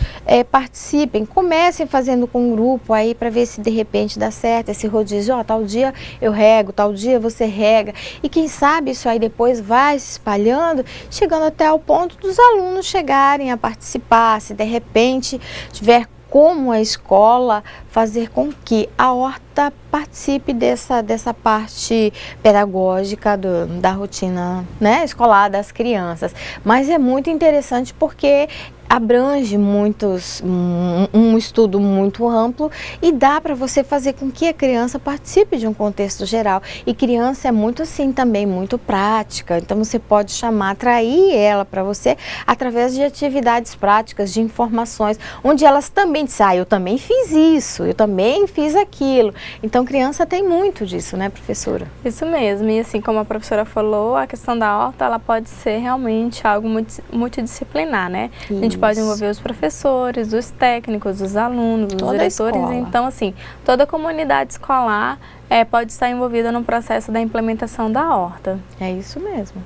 participem, comecem fazendo com um grupo aí para ver se de repente dá certo, esse rodízio, tal dia eu rego, tal dia você rega, e quem sabe isso aí depois vai se espalhando, chegando até ao ponto dos alunos chegarem a participar, se de repente tiver como a escola fazer com que a horta participe dessa parte pedagógica da rotina, né, escolar das crianças. Mas é muito interessante porque abrange um estudo muito amplo e dá para você fazer com que a criança participe de um contexto geral. E criança é muito assim também, muito prática, então você pode atrair ela para você através de atividades práticas, de informações, onde elas também dizem, eu também fiz isso, eu também fiz aquilo. Então criança tem muito disso, né, professora? Isso mesmo, e assim como a professora falou, a questão da horta, ela pode ser realmente algo multidisciplinar, né? Isso. A gente pode envolver os professores, os técnicos, os alunos, os diretores. Então, assim, toda a comunidade escolar pode estar envolvida no processo da implementação da horta. É isso mesmo.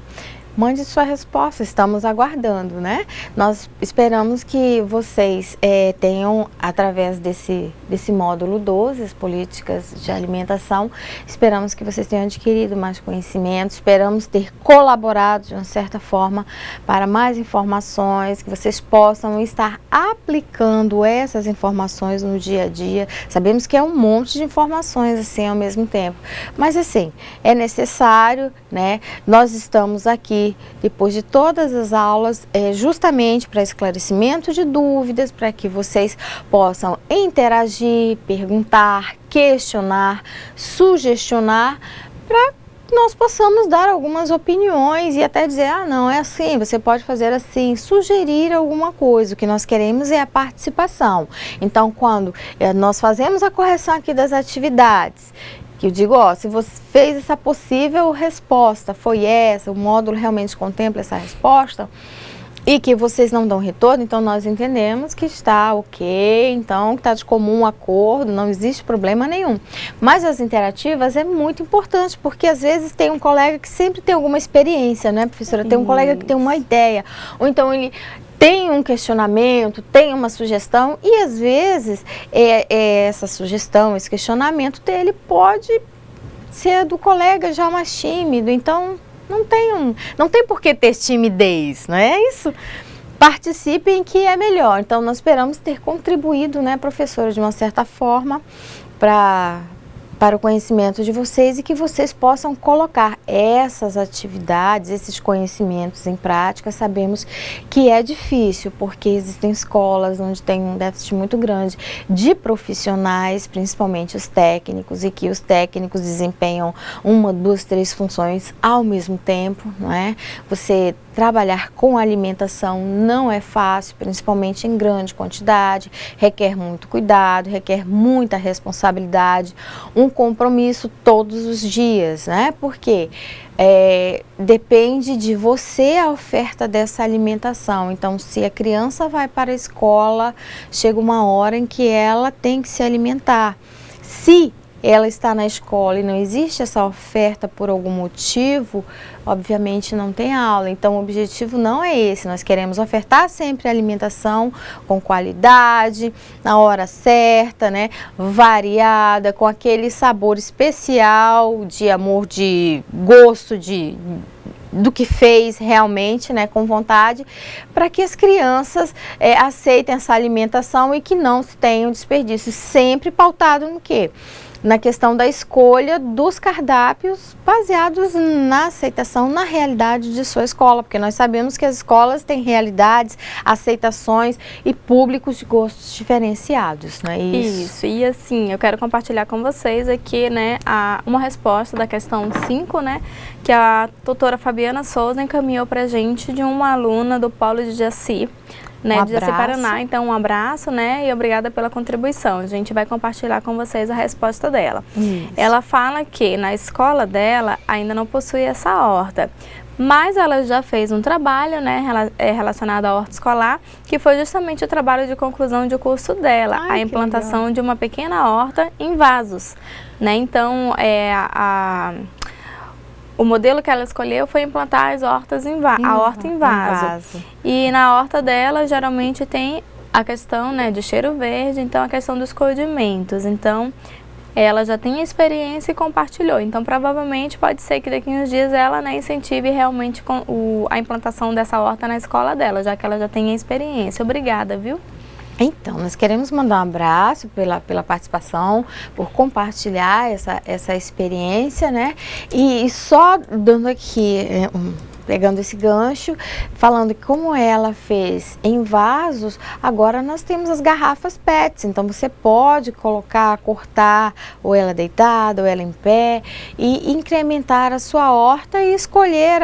Mande sua resposta, estamos aguardando, né? Nós esperamos que vocês tenham, através desse módulo 12, as políticas de alimentação, esperamos que vocês tenham adquirido mais conhecimento, esperamos ter colaborado de uma certa forma para mais informações, que vocês possam estar aplicando essas informações no dia a dia. Sabemos que é um monte de informações assim ao mesmo tempo, mas assim, é necessário, né? Nós estamos aqui depois de todas as aulas, justamente para esclarecimento de dúvidas, para que vocês possam interagir, perguntar, questionar, sugestionar, para que nós possamos dar algumas opiniões e até dizer, não, é assim, você pode fazer assim, sugerir alguma coisa. O que nós queremos é a participação. Então, quando nós fazemos a correção aqui das atividades, que eu digo, se você fez essa possível resposta, foi essa, o módulo realmente contempla essa resposta, e que vocês não dão retorno, então nós entendemos que está ok, então está de comum acordo, não existe problema nenhum. Mas as interativas é muito importante, porque às vezes tem um colega que sempre tem alguma experiência, né, professora? Tem um colega que tem uma ideia, ou então ele tem um questionamento, tem uma sugestão, e às vezes essa sugestão, esse questionamento dele pode ser do colega já mais tímido, então não tem por que ter timidez, não é isso? Participem que é melhor. Então nós esperamos ter contribuído, né, professora, de uma certa forma para o conhecimento de vocês e que vocês possam colocar essas atividades, esses conhecimentos em prática. Sabemos que é difícil, porque existem escolas onde tem um déficit muito grande de profissionais, principalmente os técnicos, e que os técnicos desempenham 1, 2, 3 funções ao mesmo tempo, não é? Você trabalhar com alimentação não é fácil, principalmente em grande quantidade, requer muito cuidado, requer muita responsabilidade, um compromisso todos os dias, né? Porque depende de você a oferta dessa alimentação. Então, se a criança vai para a escola, chega uma hora em que ela tem que se alimentar. Se ela está na escola e não existe essa oferta por algum motivo, obviamente não tem aula. Então o objetivo não é esse, nós queremos ofertar sempre alimentação com qualidade, na hora certa, né, variada, com aquele sabor especial de amor, de gosto, de do que fez realmente, né, com vontade, para que as crianças aceitem essa alimentação e que não se tenham desperdício, sempre pautado no quê? Na questão da escolha dos cardápios baseados na aceitação, na realidade de sua escola, porque nós sabemos que as escolas têm realidades, aceitações e públicos de gostos diferenciados, não é isso? Isso, e assim, eu quero compartilhar com vocês aqui, né, uma resposta da questão 5, né, que a doutora Fabiana Souza encaminhou para a gente de uma aluna do Polo de Jaci, né, de Jaci, Paraná. Então, um abraço, né, e obrigada pela contribuição. A gente vai compartilhar com vocês a resposta dela. Isso. Ela fala que na escola dela ainda não possui essa horta, mas ela já fez um trabalho, né, relacionado à horta escolar, que foi justamente o trabalho de conclusão de curso dela, a implantação de uma pequena horta em vasos, né. Então, o modelo que ela escolheu foi implantar as hortas a horta em vaso. E na horta dela, geralmente tem a questão, né, de cheiro verde, então a questão dos condimentos. Então, ela já tem experiência e compartilhou. Então, provavelmente, pode ser que daqui a uns dias ela, né, incentive realmente a implantação dessa horta na escola dela, já que ela já tem a experiência. Obrigada, viu? Então, nós queremos mandar um abraço pela participação, por compartilhar essa experiência, né? E só dando aqui, pegando esse gancho, falando que como ela fez em vasos, agora nós temos as garrafas PETs, então você pode cortar, ou ela deitada, ou ela em pé, e incrementar a sua horta e escolher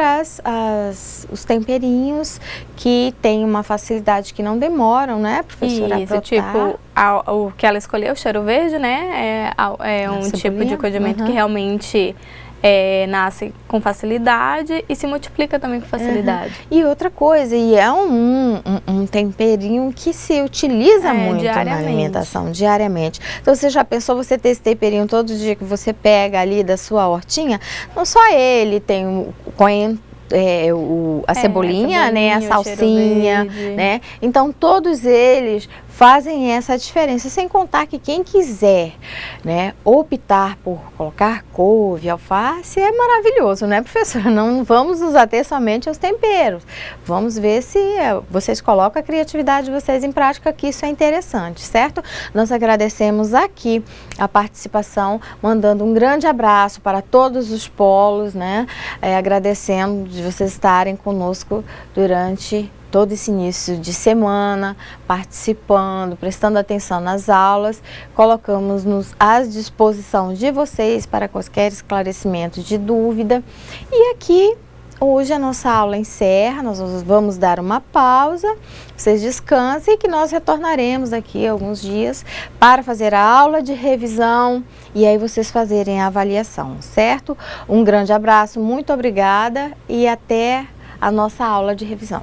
os temperinhos que tem uma facilidade, que não demoram, né, professora? Isso, tipo, o que ela escolheu, o cheiro verde, né, é um tipo de condimento que realmente nasce com facilidade e se multiplica também com facilidade. E outra coisa, e é um temperinho que se utiliza muito na alimentação, diariamente. Então, você já pensou você ter esse temperinho todo dia que você pega ali da sua hortinha? Não só ele, tem o coentro, a cebolinha, né, a salsinha, né? Então, todos eles fazem essa diferença, sem contar que quem quiser, né, optar por colocar couve, alface, é maravilhoso, né, professora? Não vamos nos ater somente aos temperos. Vamos ver se vocês colocam a criatividade de vocês em prática, que isso é interessante, certo? Nós agradecemos aqui a participação, mandando um grande abraço para todos os polos, né, agradecendo de vocês estarem conosco durante todo esse início de semana, participando, prestando atenção nas aulas. Colocamos-nos à disposição de vocês para qualquer esclarecimento de dúvida. E aqui, hoje a nossa aula encerra, nós vamos dar uma pausa, vocês descansem, e que nós retornaremos daqui a alguns dias para fazer a aula de revisão e aí vocês fazerem a avaliação, certo? Um grande abraço, muito obrigada e até a nossa aula de revisão.